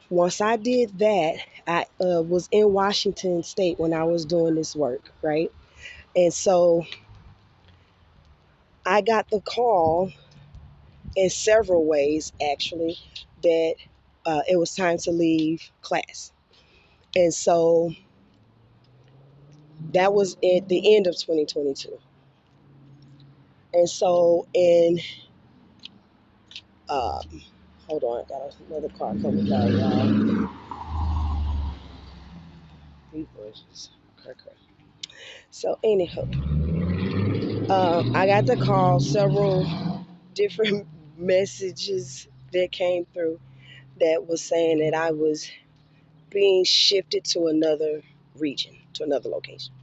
Once I did that, I was in Washington State when I was doing this work, right? And so I got the call in several ways, actually, that it was time to leave class. And so that was at the end of 2022. And so hold on, I got another car coming down, y'all. These voices. Okay. So anyhow, I got the call, several different messages that came through that was saying that I was being shifted to another region, to another location.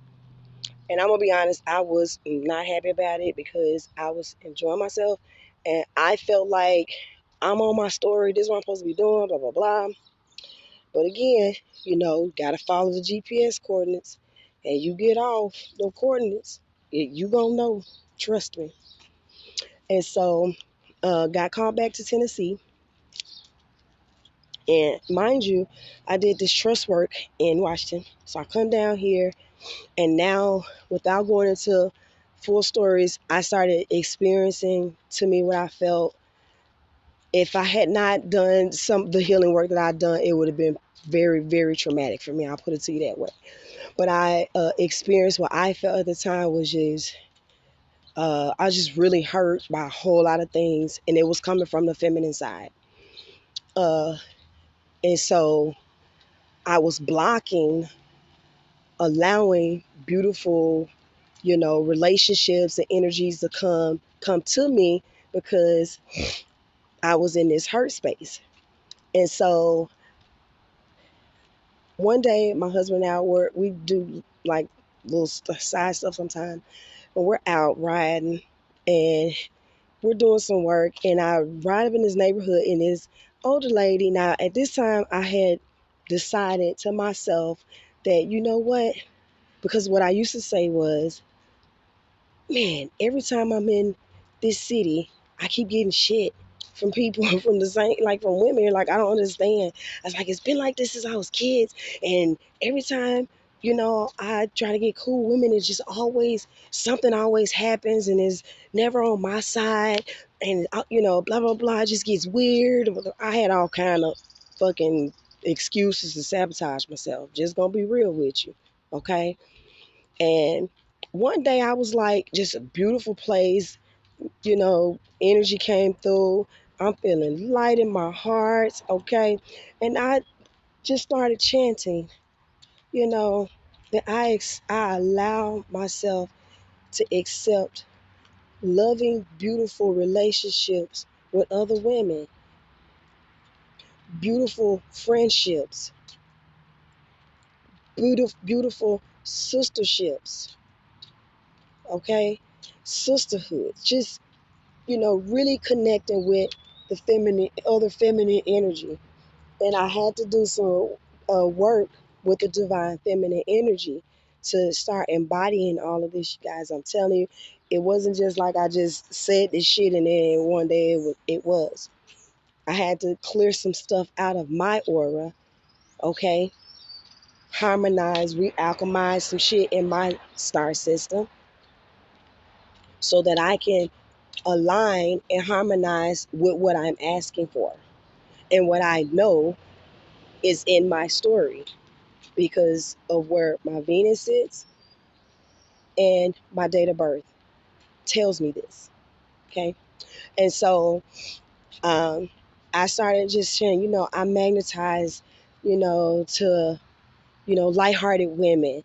And I'm gonna be honest, I was not happy about it because I was enjoying myself and I felt like I'm on my story, this is what I'm supposed to be doing, blah blah blah. But again, gotta follow the GPS coordinates, and you get off the coordinates, you gonna know, trust me. And so got called back to Tennessee. And mind you, I did this trust work in Washington. So I come down here, and now, without going into full stories, I started experiencing to me what I felt. If I had not done some the healing work that I'd done, it would have been very, very traumatic for me. I'll put it to you that way. But I experienced what I felt at the time was just I was just really hurt by a whole lot of things, and it was coming from the feminine side. Uh, and so I was blocking, allowing beautiful, relationships and energies to come to me because I was in this hurt space. And so one day, my husband and I we do like little side stuff sometimes. When we're out riding and we're doing some work, and I ride up in this neighborhood, and this older lady. Now, at this time, I had decided to myself that, you know what? Because what I used to say was, man, every time I'm in this city, I keep getting shit from people from the same, like from women. Like, I don't understand. I was like, it's been like this since I was kids. And every time, I try to get cool with women, it's just always something always happens and is never on my side. And, blah, blah, blah, it just gets weird. I had all kind of fucking excuses to sabotage myself. Just gonna be real with you. Okay. And one day I was like, just a beautiful place, energy came through. I'm feeling light in my heart, okay? And I just started chanting, that I allow myself to accept loving, beautiful relationships with other women, beautiful friendships, beautiful sisterships, okay? Sisterhood, just really connecting with the feminine, other feminine energy. And I had to do some work with the divine feminine energy to start embodying all of this, you guys. I'm telling you, it wasn't just like I just said this shit and then one day it was. I had to clear some stuff out of my aura, okay? Harmonize, re-alchemize some shit in my star system so that I can align and harmonize with what I'm asking for and what I know is in my story because of where my Venus sits and my date of birth tells me this. Okay. And so um, I started just sharing, I magnetize, to, lighthearted women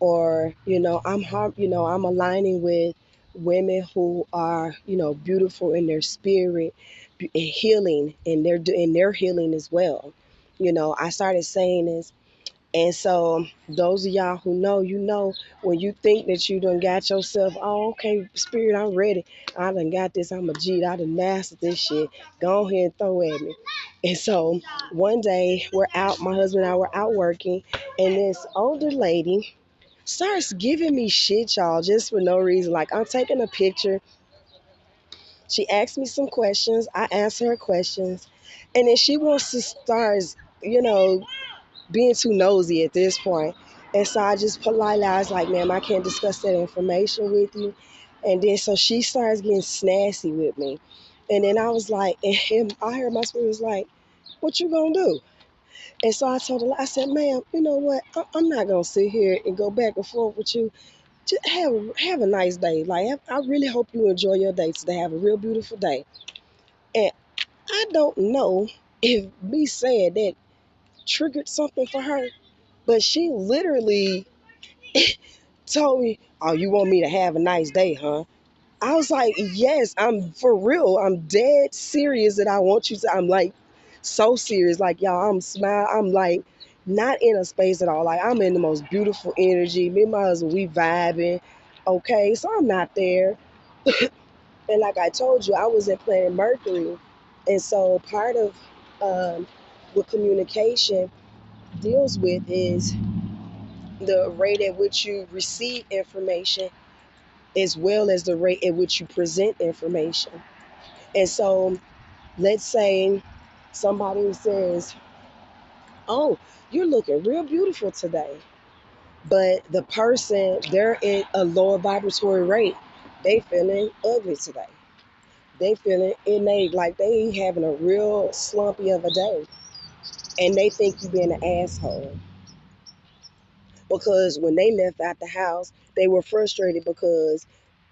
or, I'm aligning with women who are, beautiful in their spirit and healing and they're healing as well. I started saying this. And so those of y'all who know, when you think that you done got yourself, oh, okay, spirit, I'm ready. I done got this. I'm a G. I done mastered this shit. Go ahead and throw at me. And so one day we're out, my husband and I were out working, and this older lady starts giving me shit, y'all, just for no reason. Like I'm taking a picture. She asked me some questions. I answer her questions. And then she wants to start, you know, being too nosy at this point. And so I just politely, I was like, ma'am, I can't discuss that information with you. And then so she starts getting snazzy with me. And then I was like, and I heard my spirit was like, what you gonna do? And so I told her, I said, ma'am, you know what? I'm not gonna sit here and go back and forth with you. Just have a nice day. Like I really hope you enjoy your day today. Have a real beautiful day. And I don't know if me saying that triggered something for her, but she literally told me, oh, you want me to have a nice day, huh? I was like, yes, I'm for real. I'm dead serious that I want you to. I'm like so serious. Like, y'all, I'm smile. I'm like not in a space at all. Like, I'm in the most beautiful energy. Me and my husband, we vibing. Okay, so I'm not there. And like I told you, I was in planet Mercury. And so part of what communication deals with is the rate at which you receive information as well as the rate at which you present information. And so let's say somebody says, "Oh, you're looking real beautiful today." But the person, they're at a lower vibratory rate. They feeling ugly today. They feeling innate, like they having a real slumpy of a day. And they think you being an asshole. Because when they left out the house, they were frustrated because,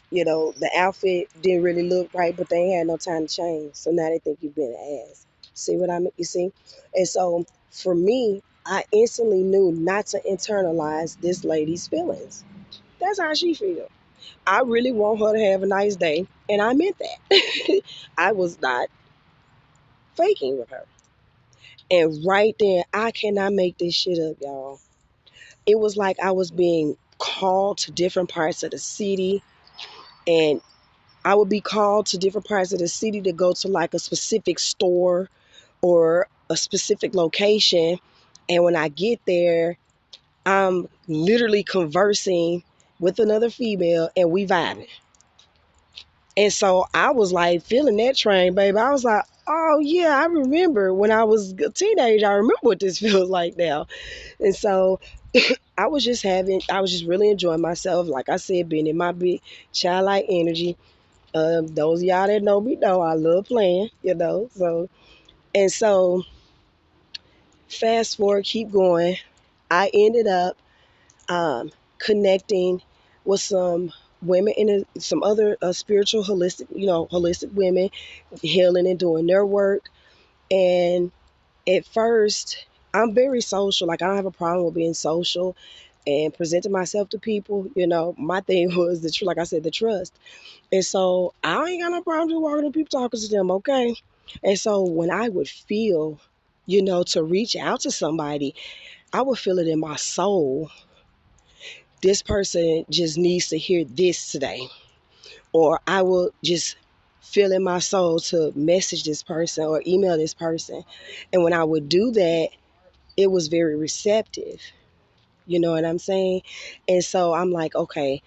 the outfit didn't really look right, but they ain't had no time to change. So now they think you being an ass. See what I mean? You see? And so for me, I instantly knew not to internalize this lady's feelings. That's how she feels. I really want her to have a nice day, and I meant that. I was not faking with her. And right then, I cannot make this shit up, y'all. It was like I was being called to different parts of the city, and I would be called to different parts of the city to go to like a specific store or a specific location. And when I get there, I'm literally conversing with another female and we vibing. And so I was like feeling that train, baby. I was like, oh yeah, I remember when I was a teenager. I remember what this feels like now. And so I was just really enjoying myself. Like I said, being in my big childlike energy. Those of y'all that know me know I love playing. So fast forward, keep going. I ended up connecting with some women some other spiritual holistic women healing and doing their work. And at first, I'm very social. Like I don't have a problem with being social and presenting myself to people. My thing was like I said, the trust. And so I ain't got no problem just walking to people talking to them, okay? And so when I would feel, to reach out to somebody, I would feel it in my soul. This person just needs to hear this today. Or I will just feel in my soul to message this person or email this person. And when I would do that, it was very receptive. You know what I'm saying? And so I'm like, okay,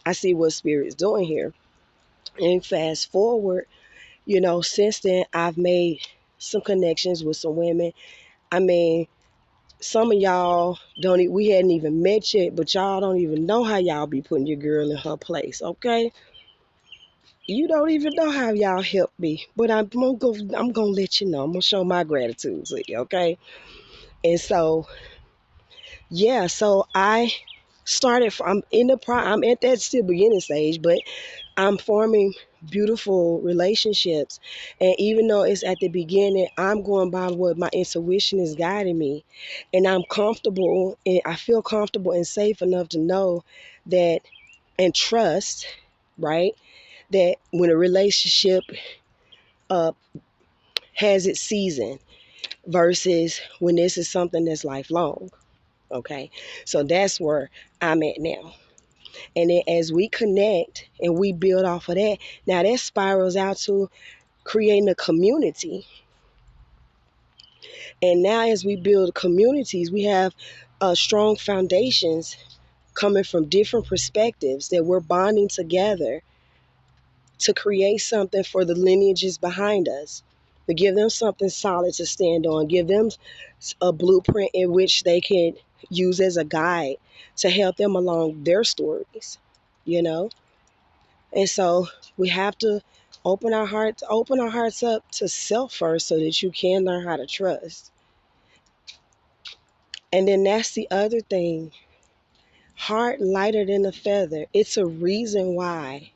I see what Spirit's doing here. And fast forward, since then I've made some connections with some women. I mean, some of y'all we hadn't even met yet, but y'all don't even know how y'all be putting your girl in her place, okay? You don't even know how y'all helped me, but I'm gonna let you know. I'm gonna show my gratitude to you, okay? And so, yeah, so I started. I'm at that still beginning stage, but I'm forming beautiful relationships. And even though it's at the beginning, I'm going by what my intuition is guiding me. And I'm comfortable and I feel comfortable and safe enough to know that and trust, right? That when a relationship uh, has its season versus when this is something that's lifelong. Okay. So that's where I'm at now. And then as we connect and we build off of that, now that spirals out to creating a community. And now as we build communities, we have strong foundations coming from different perspectives that we're bonding together to create something for the lineages behind us, to give them something solid to stand on, give them a blueprint in which they can use as a guide to help them along their stories, you know? And so we have to open our hearts up to self first so that you can learn how to trust. And then that's the other thing. Heart lighter than a feather. It's a reason why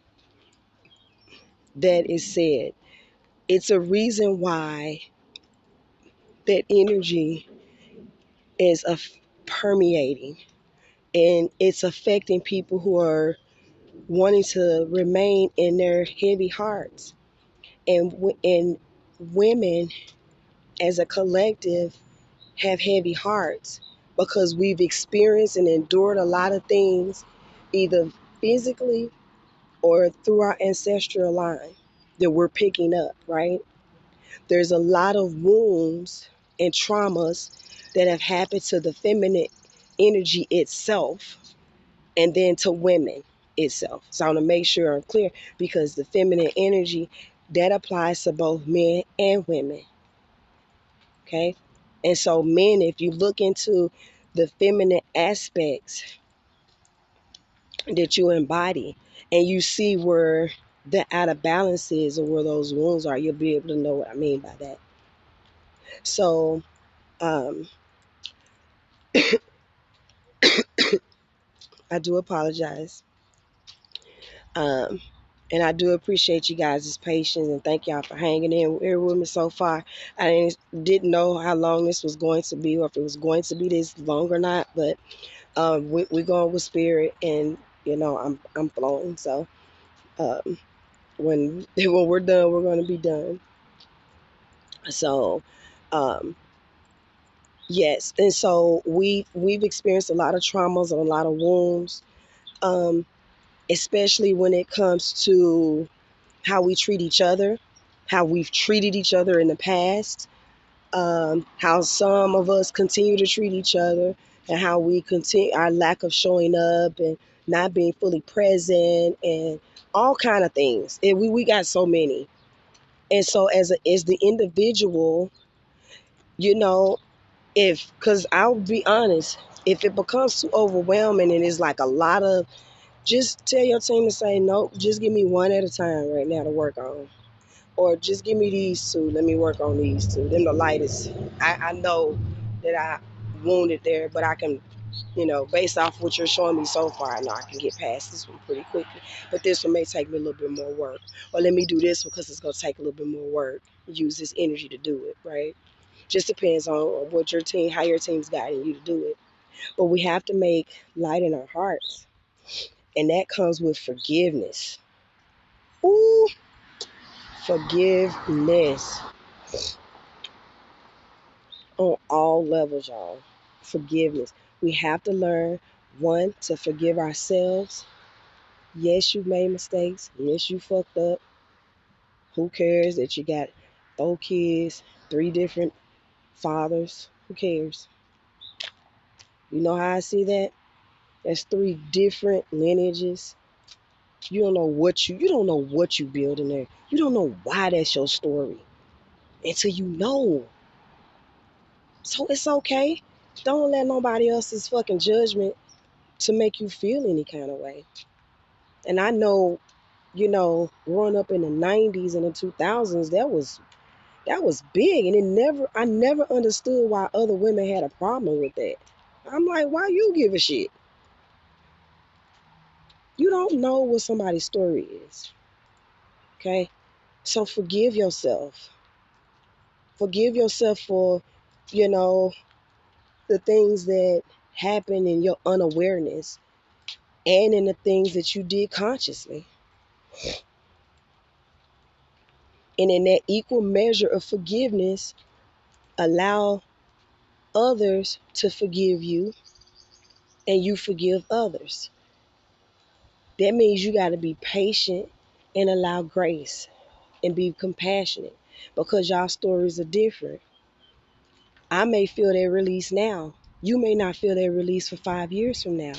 that is said. It's a reason why that energy is permeating and it's affecting people who are wanting to remain in their heavy hearts. And women as a collective have heavy hearts because we've experienced and endured a lot of things either physically or through our ancestral line that we're picking up, right? There's a lot of wounds and traumas that have happened to the feminine energy itself and then to women. itself. So I want to make sure I'm clear, because the feminine energy, that applies to both men and women. Okay. And so, men, if you look into the feminine aspects that you embody, and you see where the out of balance is or where those wounds are, you'll be able to know what I mean by that. So, um, I do apologize. Um, and I do appreciate you guys' patience, and thank y'all for hanging in here with me so far. I didn't know how long this was going to be, or if it was going to be this long or not, but we're going with spirit, and I'm flowing. So um, when we're done, we're going to be done. So um, yes, and so we've experienced a lot of traumas and a lot of wounds, um, especially when it comes to how we treat each other, how we've treated each other in the past, how some of us continue to treat each other, and how we continue our lack of showing up and not being fully present, and all kind of things. We got so many. And so as the individual, you know, if because I'll be honest, if it becomes too overwhelming and it's like a lot of, just tell your team to say nope, just give me one at a time right now to work on. Or just give me these two. Let me work on these two. Then the lightest. I know that I wounded there, but I can, based off what you're showing me so far, I know I can get past this one pretty quickly. But this one may take me a little bit more work. Or let me do this one because it's going to take a little bit more work. Use this energy to do it, right? Just depends on what your team, how your team's guiding you to do it. But we have to make light in our hearts. And that comes with forgiveness. Ooh, forgiveness. On all levels, y'all. Forgiveness. We have to learn, one, to forgive ourselves. Yes, you made mistakes. Yes, you fucked up. Who cares that you got 4 kids, 3 different fathers? Who cares? You know how I see that? That's 3 different lineages. You don't know what you build in there. You don't know why that's your story until you know. So it's okay. Don't let nobody else's fucking judgment to make you feel any kind of way. And I know, growing up in the 90s and the 2000s, that was big, and I never understood why other women had a problem with that. I'm like, why you give a shit? You don't know what somebody's story is. Okay? So forgive yourself. Forgive yourself for, you know, the things that happen in your unawareness and in the things that you did consciously. And in that equal measure of forgiveness, allow others to forgive you and you forgive others. That means you got to be patient and allow grace and be compassionate, because y'all stories are different. I may feel that release now. You may not feel that release for 5 years from now.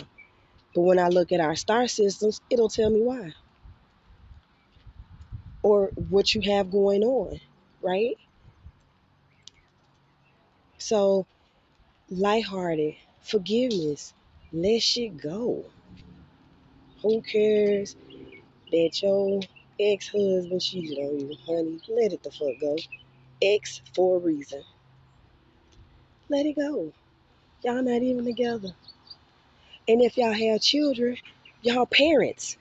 But when I look at our star systems, it'll tell me why or what you have going on, right? So, lighthearted, forgiveness, let shit go. Who cares that your ex-husband cheated on you, honey? Let it the fuck go. Ex for a reason. Let it go. Y'all not even together. And if y'all have children, y'all parents.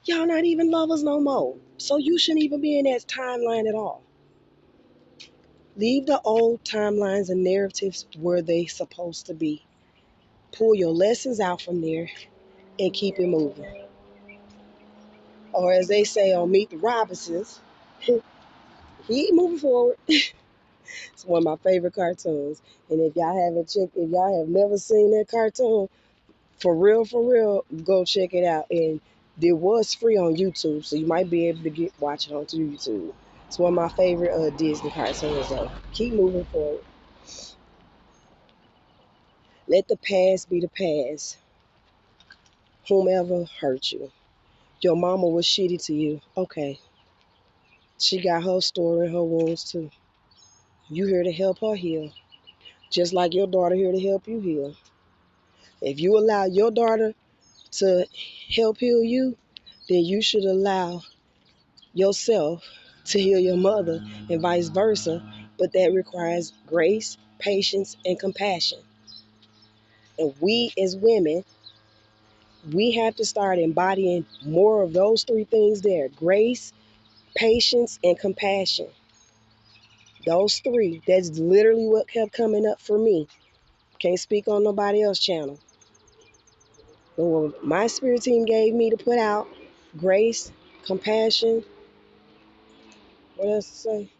Y'all not even lovers no more. So you shouldn't even be in that timeline at all. Leave the old timelines and narratives where they supposed to be. Pull your lessons out from there and keep it moving. Or as they say on Meet the Robinsons, keep moving forward. It's one of my favorite cartoons. And if y'all have never seen that cartoon, for real, go check it out. And it was free on YouTube, so you might be able to watch it on YouTube. It's one of my favorite Disney cartoons though. Keep moving forward. Let the past be the past. Whomever hurt you. Your mama was shitty to you. Okay. She got her story and her wounds too. You here to help her heal. Just like your daughter here to help you heal. If you allow your daughter to help heal you, then you should allow yourself to heal your mother and vice versa. But that requires grace, patience, and compassion. And we as women, we have to start embodying more of those three things there: grace, patience, and compassion. Those three, that's literally what kept coming up for me. Can't speak on nobody else's channel. But what my spirit team gave me to put out: grace, compassion, what else to say?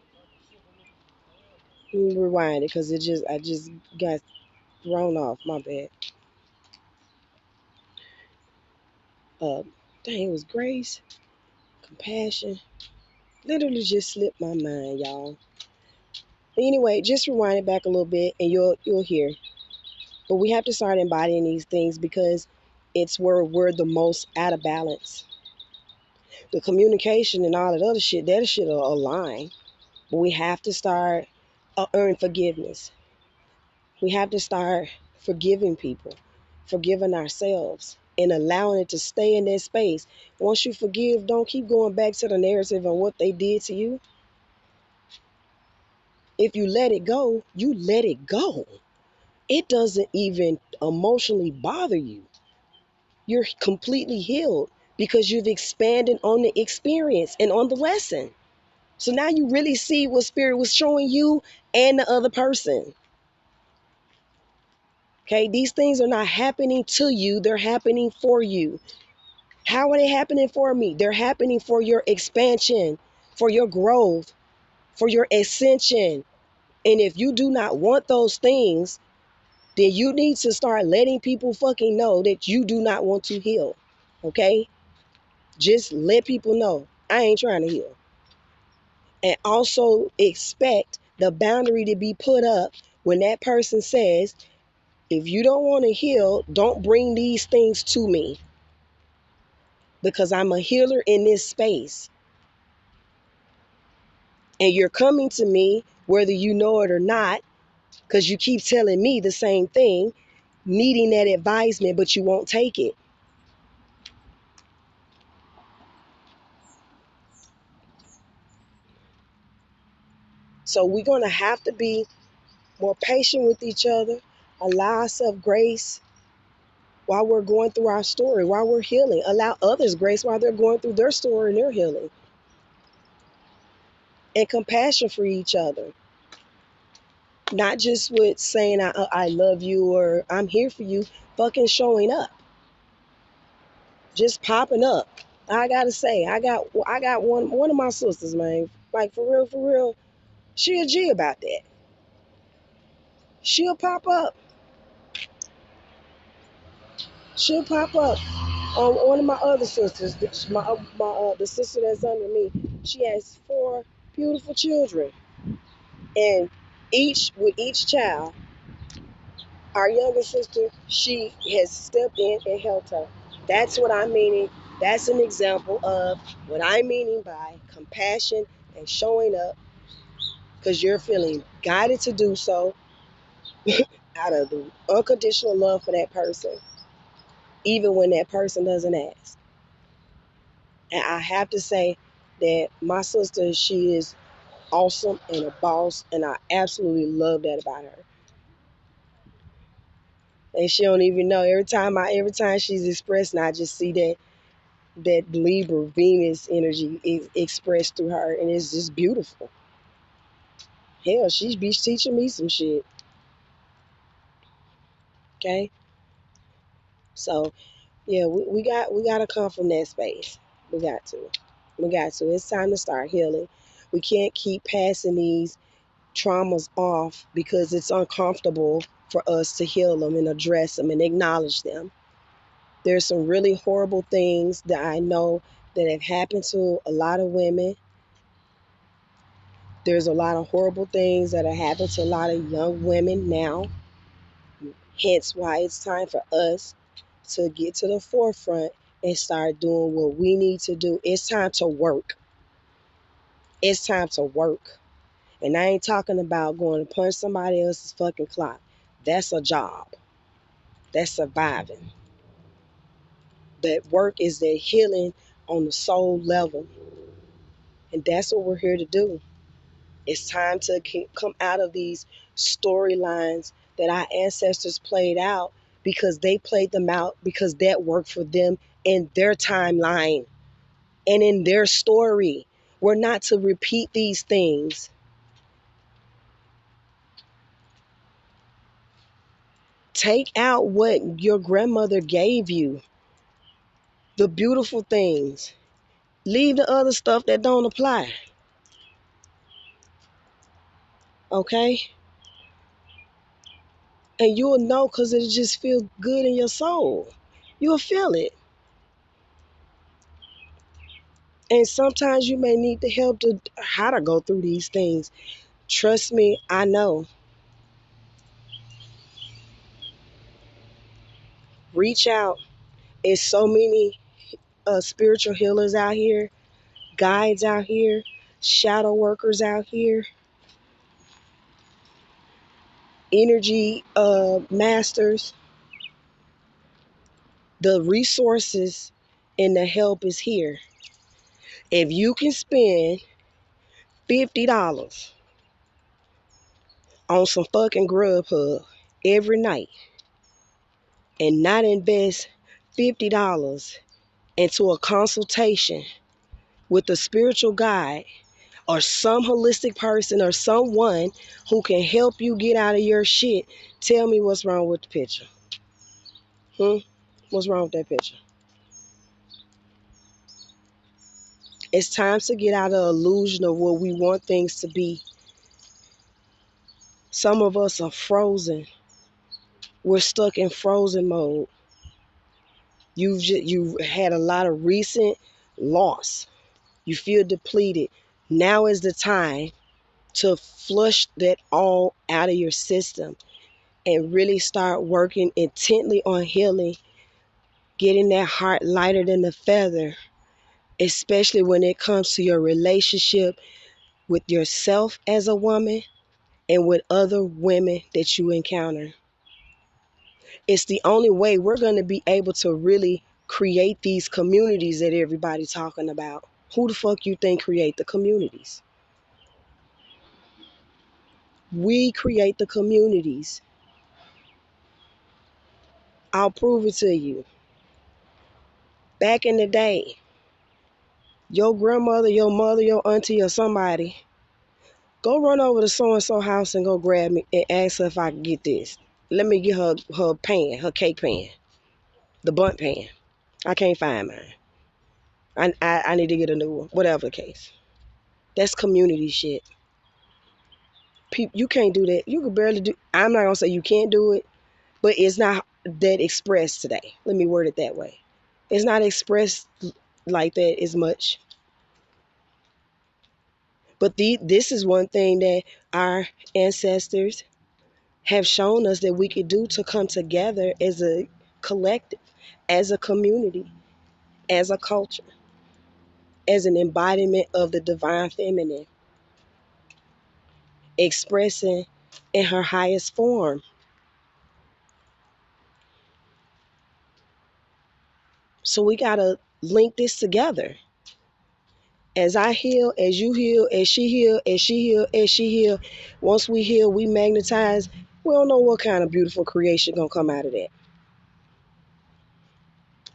Let me rewind it because I just got thrown off. My bad. Uh, Dang, it was grace, compassion. Literally just slipped my mind, y'all. But anyway, just rewind it back a little bit and you'll hear. But we have to start embodying these things because it's where we're the most out of balance. The communication and all that other shit, that shit will align. But we have to start earn forgiveness. We have to start forgiving people, forgiving ourselves, and allowing it to stay in that space. Once you forgive, don't keep going back to the narrative of what they did to you. If you let it go, you let it go. It doesn't even emotionally bother you. You're completely healed because you've expanded on the experience and on the lesson. So now you really see what spirit was showing you and the other person. Okay, these things are not happening to you, they're happening for you. How are they happening for me? They're happening for your expansion, for your growth, for your ascension. And if you do not want those things, then you need to start letting people fucking know that you do not want to heal. Okay? Just let people know I ain't trying to heal. And also expect the boundary to be put up when that person says, if you don't want to heal, don't bring these things to me because I'm a healer in this space. And you're coming to me whether you know it or not because you keep telling me the same thing, needing that advisement, but you won't take it. So we're going to have to be more patient with each other, allow ourselves grace while we're going through our story, while we're healing, allow others grace while they're going through their story and their healing, and compassion for each other. Not just with saying I love you or I'm here for you, fucking showing up, just popping up. I gotta say, I got one of my sisters, man. Like for real, she a G about that. She'll pop up. She'll pop up. One of my other sisters, the sister that's under me, she has four beautiful children, and each child, our younger sister, she has stepped in and helped her. That's what I'm meaning. That's an example of what I'm meaning by compassion and showing up because you're feeling guided to do so out of the unconditional love for that person, even when that person doesn't ask. And I have to say that my sister, she is awesome and a boss, and I absolutely love that about her. And she don't even know. Every time she's expressing, I just see that Libra Venus energy is expressed through her, and it's just beautiful. Hell, she be teaching me some shit. Okay, so yeah, we got to come from that space. We got to. It's time to start healing. We can't keep passing these traumas off because it's uncomfortable for us to heal them and address them and acknowledge them. There's some really horrible things that I know that have happened to a lot of women. There's a lot of horrible things that are happening to a lot of young women now. Hence why it's time for us to get to the forefront and start doing what we need to do. It's time to work. It's time to work. And I ain't talking about going to punch somebody else's fucking clock. That's a job. That's surviving. That work is that healing on the soul level. And that's what we're here to do. It's time to come out of these storylines that our ancestors played out because they played them out because that worked for them in their timeline and in their story. We're not to repeat these things. Take out what your grandmother gave you, the beautiful things. Leave the other stuff that don't apply. Okay? And you'll know because it'll just feel good in your soul. You'll feel it. And sometimes you may need the help to how to go through these things. Trust me, I know. Reach out. There's so many spiritual healers out here, guides out here, shadow workers out here, energy masters. The resources and the help is here. If you can spend $50 on some fucking Grubhub every night and not invest $50 into a consultation with a spiritual guide or some holistic person or someone who can help you get out of your shit, tell me what's wrong with the picture. What's wrong with that picture? It's time to get out of the illusion of what we want things to be. Some of us are frozen. We're stuck in frozen mode. You've had a lot of recent loss. You feel depleted. Now is the time to flush that all out of your system and really start working intently on healing, getting that heart lighter than the feather, especially when it comes to your relationship with yourself as a woman and with other women that you encounter. It's the only way we're going to be able to really create these communities that everybody's talking about. Who the fuck you think create the communities? We create the communities. I'll prove it to you. Back in the day, your grandmother, your mother, your auntie, or somebody, go run over to so and so house and go grab me and ask her if I can get this. Let me get her pan, her cake pan, the bunt pan. I can't find mine. I need to get a new one, whatever the case. That's community shit. You can't do that. You can barely do. I'm not gonna say you can't do it, but it's not that expressed today. Let me word it that way. It's not expressed like that as much. But this is one thing that our ancestors have shown us that we could do to come together as a collective, as a community, as a culture, as an embodiment of the divine feminine, expressing in her highest form. So we gotta link this together. As I heal, as you heal, as she heal, as she heal, as she heal, once we heal, we magnetize. We don't know what kind of beautiful creation gonna come out of that.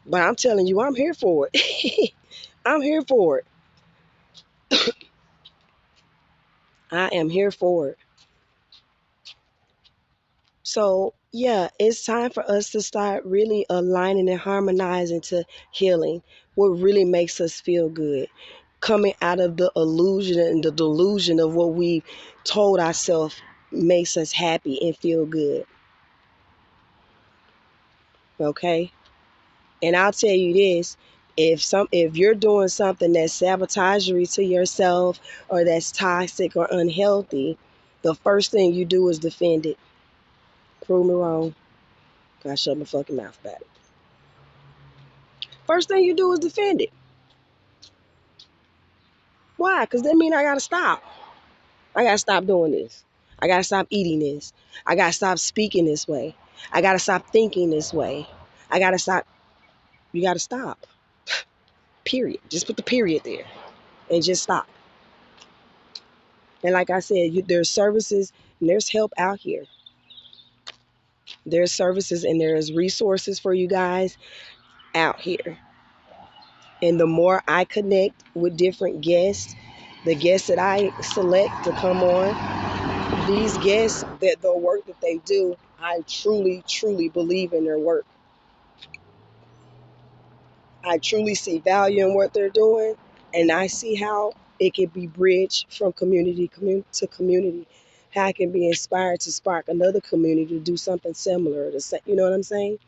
But I'm telling you, I'm here for it. I'm here for it. I am here for it. So yeah, it's time for us to start really aligning and harmonizing to healing. What really makes us feel good. Coming out of the illusion and the delusion of what we told ourselves makes us happy and feel good. Okay? And I'll tell you this, if you're doing something that's sabotagery to yourself or that's toxic or unhealthy, the first thing you do is defend it. Prove me wrong. I shut my fucking mouth about it. first thing you do is defend it. Why? Because that means I got to stop. I got to stop doing this. I got to stop eating this. I got to stop speaking this way. I got to stop thinking this way. I got to stop. You got to stop. Period. Just put the period there and just stop. And like I said, there's services and there's help out here. There's services and there's resources for you guys out here. And the more I connect with different guests, the guests that I select to come on, these guests, that the work that they do, I truly, truly believe in their work. I truly see value in what they're doing, and I see how it can be bridged from community to community. How it can be inspired to spark another community to do something similar. You know what I'm saying?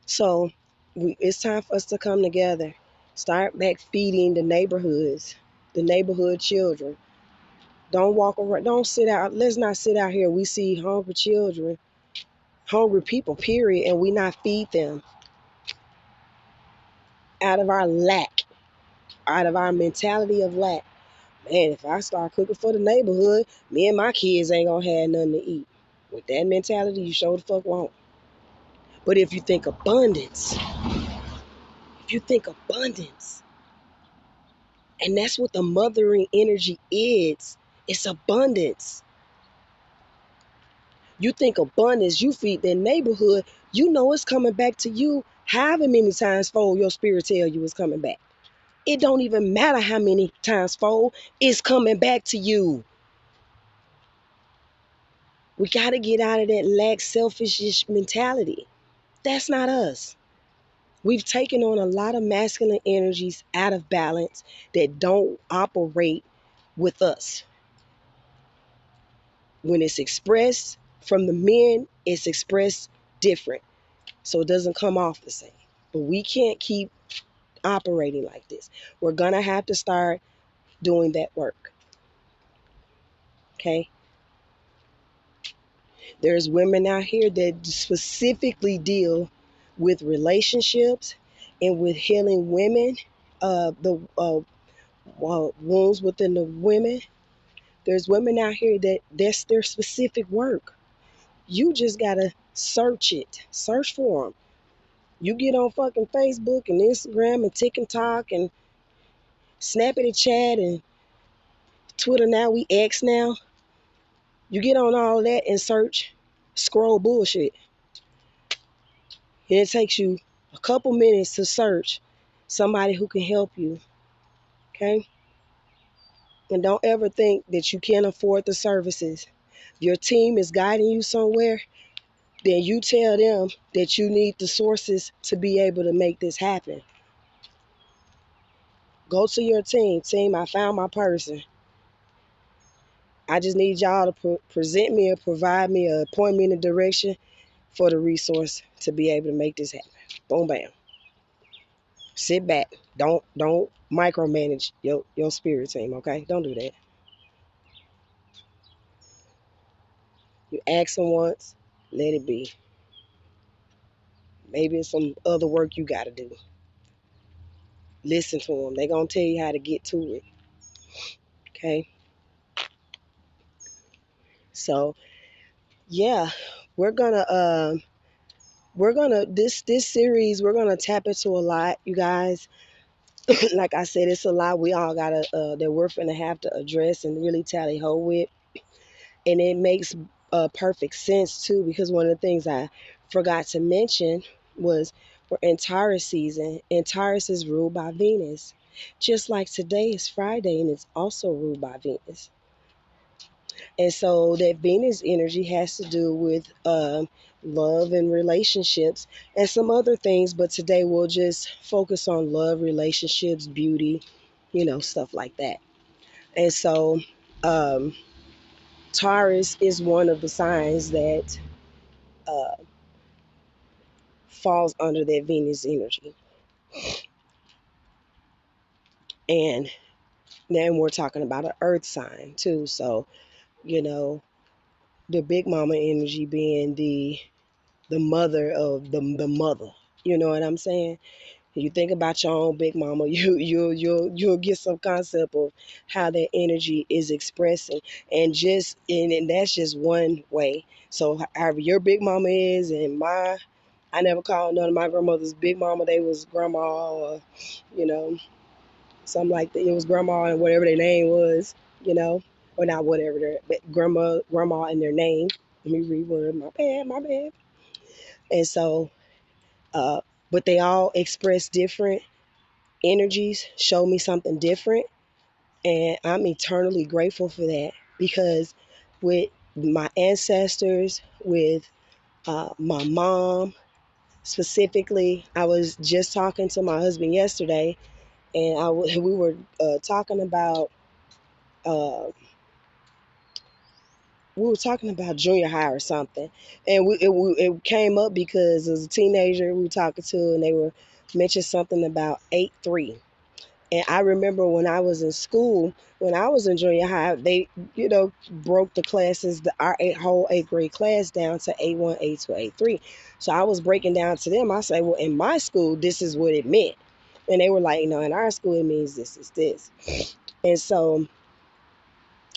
So it's time for us to come together. Start back feeding the neighborhoods, the neighborhood children. Don't walk around, don't sit out. Let's not sit out here. We see hungry children, hungry people, period, and we not feed them out of our lack, out of our mentality of lack. Man, if I start cooking for the neighborhood, me and my kids ain't gonna have nothing to eat. With that mentality, you sure the fuck won't. But if you think abundance, if you think abundance, and that's what the mothering energy is, it's abundance. You think abundance, you feed that neighborhood, you know it's coming back to you however many times fold your spirit tell you it's coming back. It don't even matter how many times fold, it's coming back to you. We got to get out of that lack selfish mentality. That's not us. We've taken on a lot of masculine energies out of balance that don't operate with us. When it's expressed from the men, it's expressed different. So it doesn't come off the same. But we can't keep operating like this. We're going to have to start doing that work. Okay? There's women out here that specifically deal with relationships and with healing women, the wounds within the women. There's women out here that's their specific work. You just gotta search it. Search for them. You get on fucking Facebook and Instagram and TikTok and Snappity Chat and Twitter now, we X now. You get on all that and search, scroll bullshit. And it takes you a couple minutes to search somebody who can help you. Okay? And don't ever think that you can't afford the services. Your team is guiding you somewhere, then you tell them that you need the sources to be able to make this happen. Go to your team. Team, I found my person. I just need y'all to present me or provide me or point me in the direction for the resource to be able to make this happen. Boom, bam. Sit back. Don't micromanage your spirit team, okay? Don't do that. You ask them once, let it be. Maybe it's some other work you got to do. Listen to them. They're going to tell you how to get to it. Okay? So, yeah, we're going to this series, we're going to tap into a lot, you guys. Like I said, it's a lot we all got to that we're going to have to address and really tally ho with. And it makes perfect sense too, because one of the things I forgot to mention was we're in Taurus season, and Taurus is ruled by Venus. Just like today is Friday, and it's also ruled by Venus. And so that Venus energy has to do with love and relationships and some other things. But today we'll just focus on love, relationships, beauty, stuff like that. And so Taurus is one of the signs that uh, falls under that Venus energy. And then we're talking about an earth sign too. So, the big mama energy being the mother of the mother. You know what I'm saying? You think about your own big mama, you'll get some concept of how that energy is expressing, and that's just one way. So however your big mama is, and I never called none of my grandmother's big mama. They was grandma, or you know, something like that. It was grandma and whatever their name was, you know, or not whatever their but grandma and their name. Let me reword. My bad. And so, uh, but they all express different energies, show me something different, and I'm eternally grateful for that because with my ancestors, with my mom specifically, I was just talking to my husband yesterday, and we were talking about uh, junior high or something, and it came up because as a teenager we were talking to, and they were mentioned something about 8-3. And I remember when I was in school, when I was in junior high, they, broke the classes, our whole eighth grade class down to A1, A2, A3. So I was breaking down to them. I say, well, in my school, this is what it meant. And they were like, no, in our school, it means this is this. And so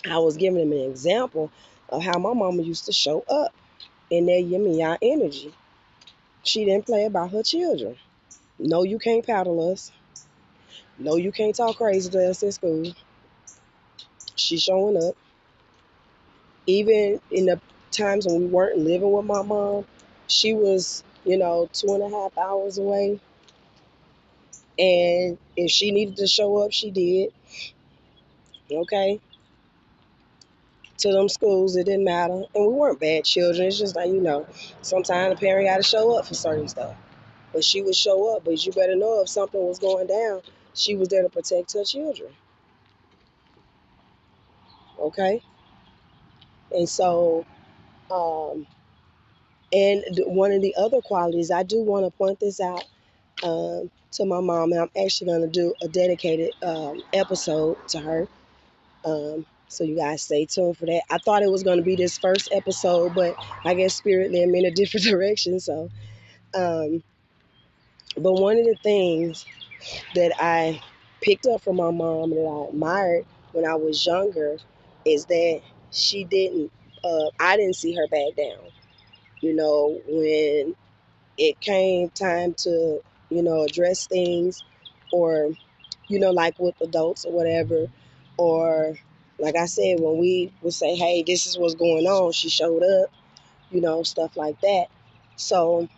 I was giving them an example of how my mama used to show up in that Yemoja energy. She didn't play about her children. No, you can't paddle us. No, you can't talk crazy to us in school. She's showing up. Even in the times when we weren't living with my mom, she was, 2.5 hours away. And if she needed to show up, she did. Okay. To them schools, it didn't matter. And we weren't bad children. It's just like, sometimes a parent got to show up for certain stuff. But she would show up. But you better know if something was going down, she was there to protect her children. Okay. And so, um, one of the other qualities, I do want to point this out to my mom, and I'm actually going to do a dedicated episode to her. So you guys stay tuned for that. I thought it was going to be this first episode, but I guess Spirit led me in a different direction. So, um, but one of the things that I picked up from my mom and that I admired when I was younger is that she didn't. I didn't see her back down. When it came time to, address things, or like with adults or whatever, or like I said, when we would say, hey, this is what's going on, she showed up, stuff like that. So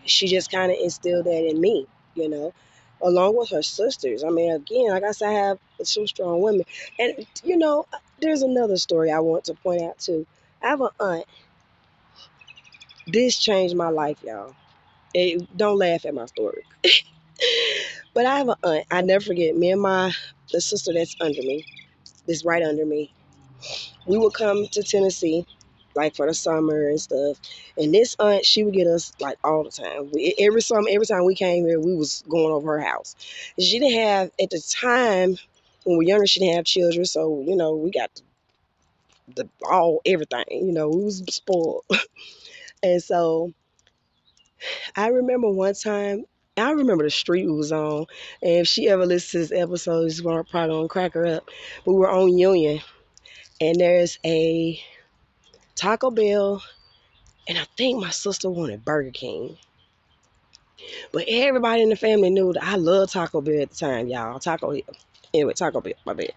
she just kind of instilled that in me, you know, along with her sisters. I mean, again, like I said, I have two strong women. And, there's another story I want to point out too. I have an aunt. This changed my life, y'all. Don't laugh at my story. But I have an aunt. I never forget. Me and the sister that's under me, that's right under me. We would come to Tennessee, like for the summer and stuff. And this aunt, she would get us like all the time. Every summer, every time we came here, we was going over her house. She didn't have at the time when we were younger. She didn't have children, so we got the all everything. We was spoiled. And so I remember one time. I remember the street we was on, and if she ever listens to this episode, she's probably gonna crack her up. We were on Union, and there's a Taco Bell, and I think my sister wanted Burger King. But everybody in the family knew that I loved Taco Bell at the time, y'all. Taco Bell, my bad.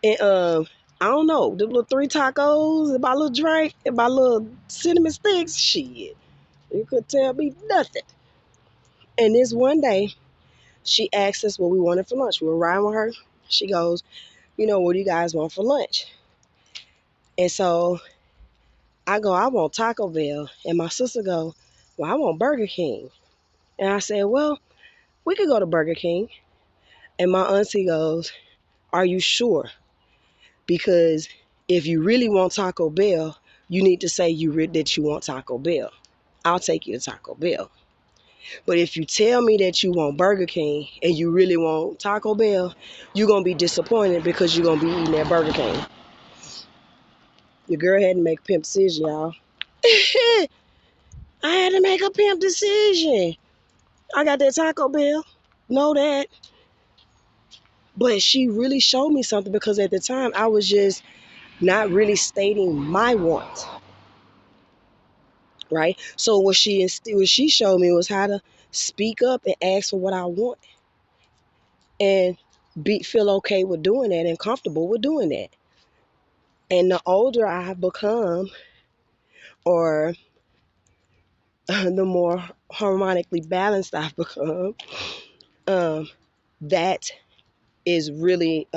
And I don't know, the little 3 tacos and my little drink and my little cinnamon sticks, shit. You could tell me nothing. And this one day, she asked us what we wanted for lunch. We were riding with her. She goes, what do you guys want for lunch? And so I go, I want Taco Bell. And my sister go, well, I want Burger King. And I said, well, we could go to Burger King. And my auntie goes, are you sure? Because if you really want Taco Bell, you need to say that you want Taco Bell. I'll take you to Taco Bell. But if you tell me that you want Burger King and you really want Taco Bell, you're going to be disappointed because you're going to be eating at Burger King. Your girl had to make a pimp decision, y'all. I had to make a pimp decision. I got that Taco Bell. Know that. But she really showed me something because at the time I was just not really stating my want, right? So what she showed me was how to speak up and ask for what I want and feel okay with doing that and comfortable with doing that. And the older I have become, or the more harmonically balanced I've become, um, that is really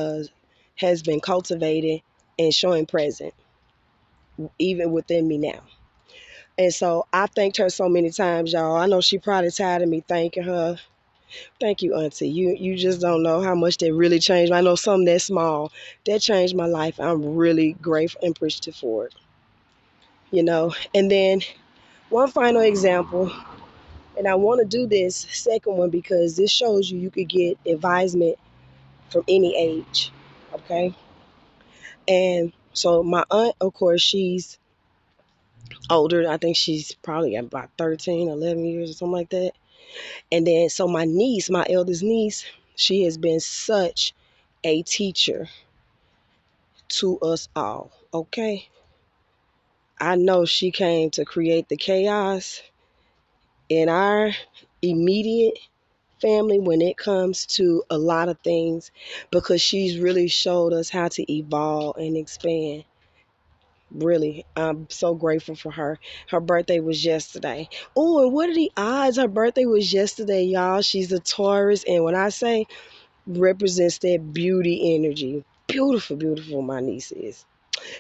has been cultivated and showing present even within me now. And so I thanked her so many times, y'all. I know she probably tired of me thanking her. Thank you, Auntie. You just don't know how much that really changed. I know something that small that changed my life. I'm really grateful and appreciative for it. And then one final example, and I want to do this second one because this shows you could get advisement from any age. Okay. And so my aunt, of course, she's older. I think she's probably about 13, 11 years or something like that. And then, so my niece, my eldest niece, she has been such a teacher to us all. Okay. I know she came to create the chaos in our immediate family when it comes to a lot of things because she's really showed us how to evolve and expand. Really, I'm so grateful for her. Her birthday was yesterday. Oh, and what are the odds? Her birthday was yesterday, y'all. She's a Taurus, and when I say represents that beauty energy, beautiful, beautiful, my niece is.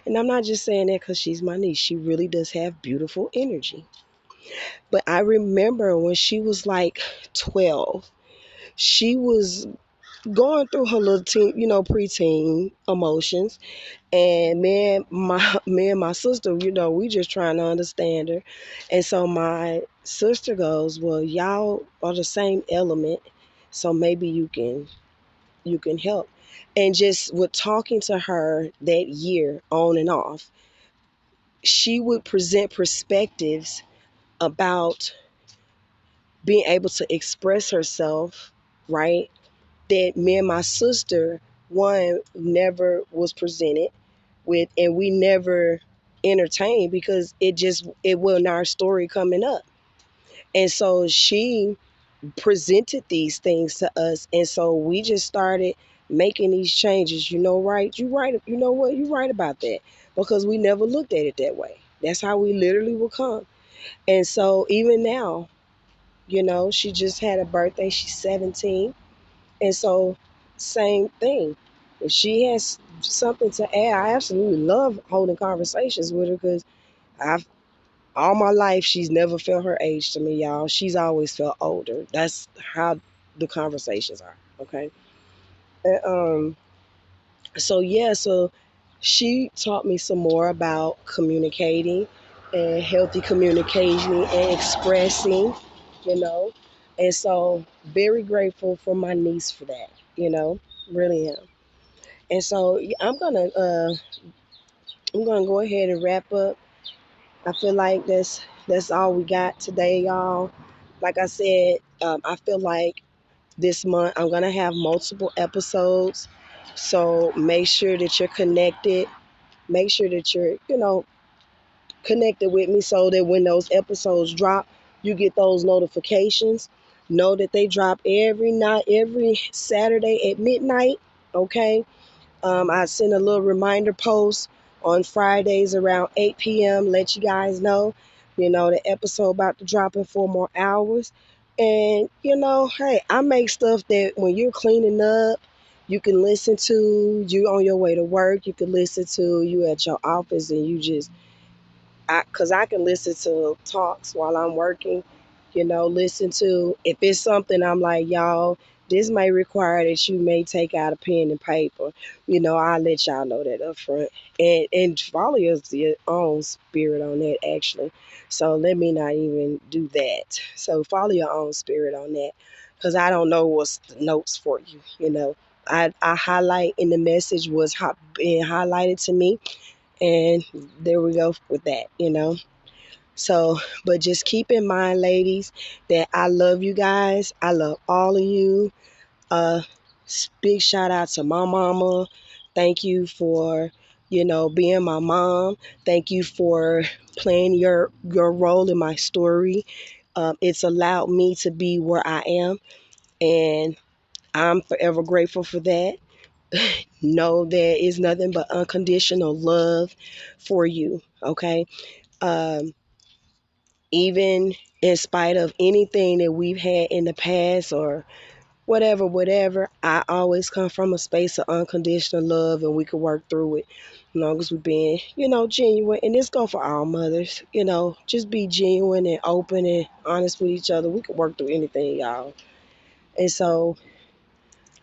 And I'm not just saying that because she's my niece. She really does have beautiful energy. But I remember when she was like 12, she was going through her little teen, preteen emotions. And me and my sister, we just trying to understand her. And so my sister goes, "Well, y'all are the same element, so maybe you can help." And just with talking to her that year on and off, she would present perspectives about being able to express herself, right? That me and my sister, one, never was presented with, and we never entertained because it wasn't our story coming up. And so she presented these things to us, and so we just started making these changes. Right? You right. You know what? You right about that because we never looked at it that way. That's how we literally will come. And so even now, she just had a birthday. She's 17. And so, same thing. If she has something to add, I absolutely love holding conversations with her because I've all my life she's never felt her age to me, y'all. She's always felt older. That's how the conversations are. Okay. And, so yeah, so she taught me some more about communicating and healthy communication and expressing, you know. And so very grateful for my niece for that, really am. And so I'm gonna go ahead and wrap up. I feel like that's all we got today, y'all. Like I said, I feel like this month I'm gonna have multiple episodes. So make sure that you're connected. Make sure that you're, connected with me so that when those episodes drop, you get those notifications. Know that they drop every night, every Saturday at midnight. Okay. I send a little reminder post on Fridays around 8 p.m. Let you guys know, the episode about to drop in 4 more hours. And, hey, I make stuff that when you're cleaning up, you can listen to, you on your way to work, you can listen to, you at your office, and you just because I can listen to talks while I'm working, listen to, if it's something I'm like, y'all, this may require that you may take out a pen and paper, I'll let y'all know that up front. And follow your own spirit on that, actually. So let me not even do that. So follow your own spirit on that because I don't know what's the notes for you. I highlight in the message was being highlighted to me, and there we go with that. So, but just keep in mind, ladies, that I love you guys. I love all of you. Uh, Big shout out to my mama. Thank you for, being my mom. Thank you for playing your role in my story. It's allowed me to be where I am, and I'm forever grateful for that. Know there is nothing but unconditional love for you. Okay. Um, Even in spite of anything that we've had in the past or whatever, I always come from a space of unconditional love, and we can work through it as long as we're being, genuine. And this go for all mothers, just be genuine and open and honest with each other. We can work through anything, y'all. And so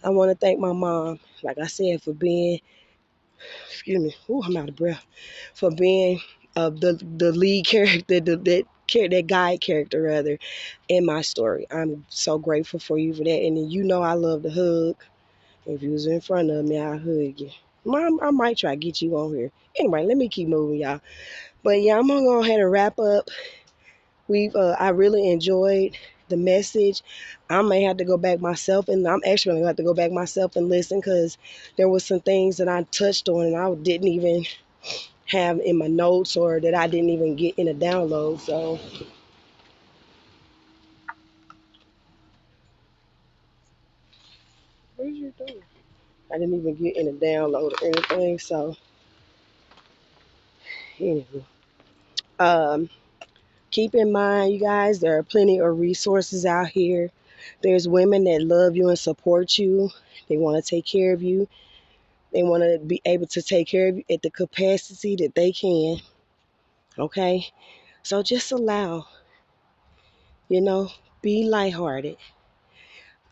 I want to thank my mom, like I said, for being, excuse me, ooh, I'm out of breath, for being the lead character, that guide character rather, in my story. I'm so grateful for you for that. And I love to hug. If you was in front of me, I'll hug you. Mom, I might try to get you on here. Anyway, let me keep moving, y'all. But yeah, I'm gonna go ahead and wrap up. I really enjoyed the message. I may have to go back myself, and I'm actually gonna have to go back myself and listen, because there was some things that I touched on and I didn't even have in my notes, or that I didn't even get in a download. So what are you doing? I didn't even get in a download or anything. So anyway, um, keep in mind, you guys, there are plenty of resources out here. There's women that love you and support you. They want to take care of you. They want to be able to take care of you at the capacity that they can. Okay? So just allow, you know, be lighthearted.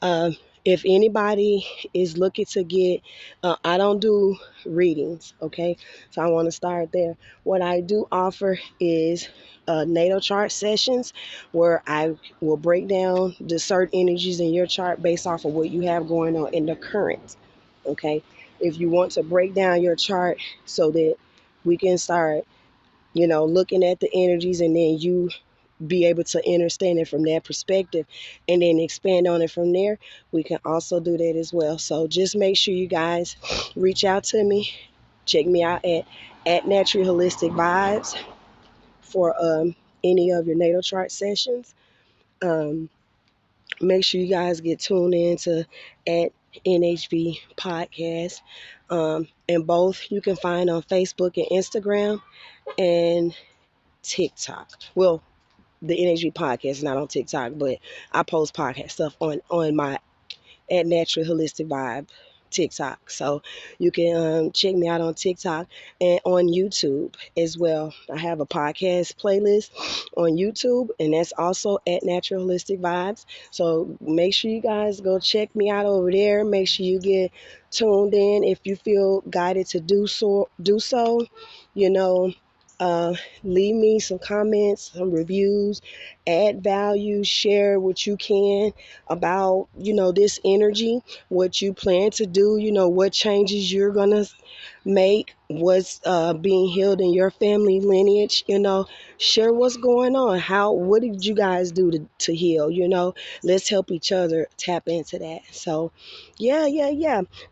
Um, if anybody is looking to get, I don't do readings, okay? So I want to start there. What I do offer is natal chart sessions, where I will break down the certain energies in your chart based off of what you have going on in the current, okay? If you want to break down your chart so that we can start, looking at the energies, and then you be able to understand it from that perspective and then expand on it from there, we can also do that as well. So just make sure you guys reach out to me. Check me out at Natural Holistic Vibes for any of your natal chart sessions. Um, Make sure you guys get tuned in to at NHB Podcast. And both you can find on Facebook and Instagram and TikTok. Well, the NHB podcast is not on TikTok, but I post podcast stuff on my at Natural Holistic Vibe TikTok. So you can check me out on TikTok and on YouTube as well. I have a podcast playlist on YouTube, and that's also at Natural Holistic Vibes. So make sure you guys go check me out over there. Make sure you get tuned in if you feel guided to do so. You know, uh, leave me some comments, some reviews, add value, share what you can about, this energy, what you plan to do, what changes you're going to make, what's being healed in your family lineage, share what's going on. What did you guys do to heal, let's help each other tap into that. So yeah.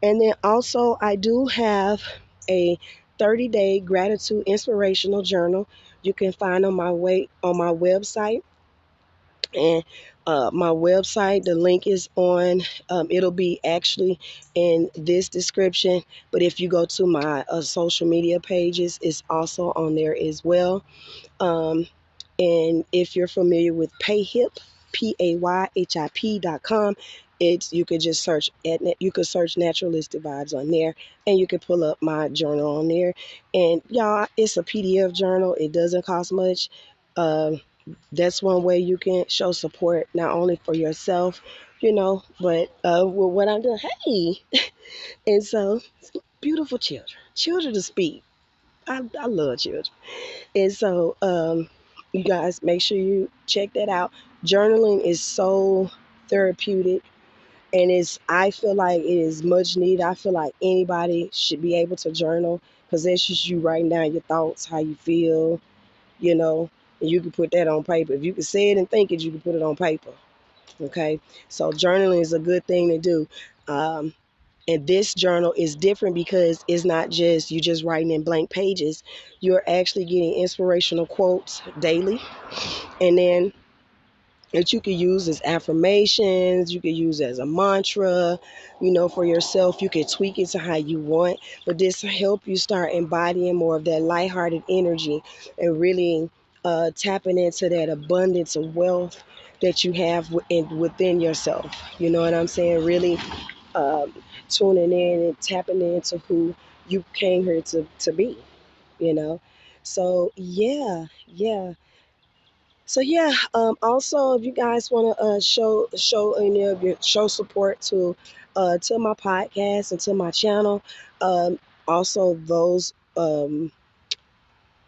And then also I do have a 30-day gratitude inspirational journal you can find on my website. And my website, the link is on, it'll be actually in this description, but if you go to my social media pages, it's also on there as well. um, and if you're familiar with payhip, payhip.com, you could just search you could search naturalistic vibes on there, and you can pull up my journal on there. And y'all, it's a PDF journal. It doesn't cost much. um, that's one way you can show support, not only for yourself, but with what I'm doing. Hey, and so beautiful children to speak. I love children. And so you guys make sure you check that out. Journaling is so therapeutic, and I feel like it is much needed. I feel like anybody should be able to journal, because that's just you writing down your thoughts, how you feel, you know. And you can put that on paper. If you can say it and think it, you can put it on paper. Okay. So journaling is a good thing to do. Um, and this journal is different because it's not just you just writing in blank pages. You're actually getting inspirational quotes daily. And then that you could use as affirmations, you could use as a mantra, for yourself. You could tweak it to how you want, but this will help you start embodying more of that lighthearted energy and really tapping into that abundance of wealth that you have within yourself. You know what I'm saying? Really um, tuning in and tapping into who you came here to be, you know? So, yeah, yeah. So yeah, also if you guys want to show any of your show support to my podcast and to my channel, also those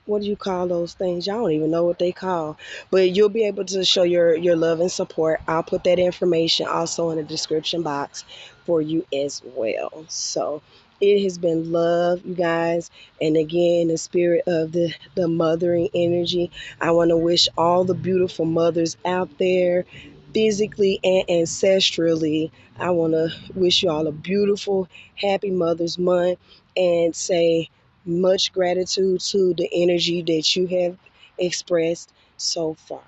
what do you call those things? Y'all don't even know what they call, but you'll be able to show your love and support. I'll put that information also in the description box for you as well. So it has been love, you guys, and again, the spirit of the mothering energy. I want to wish all the beautiful mothers out there, physically and ancestrally. I want to wish you all a beautiful, happy Mother's Month, and say much gratitude to the energy that you have expressed so far.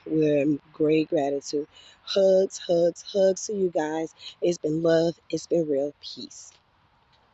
We're in great gratitude. Hugs, hugs, hugs to you guys. It's been love. It's been real. Peace.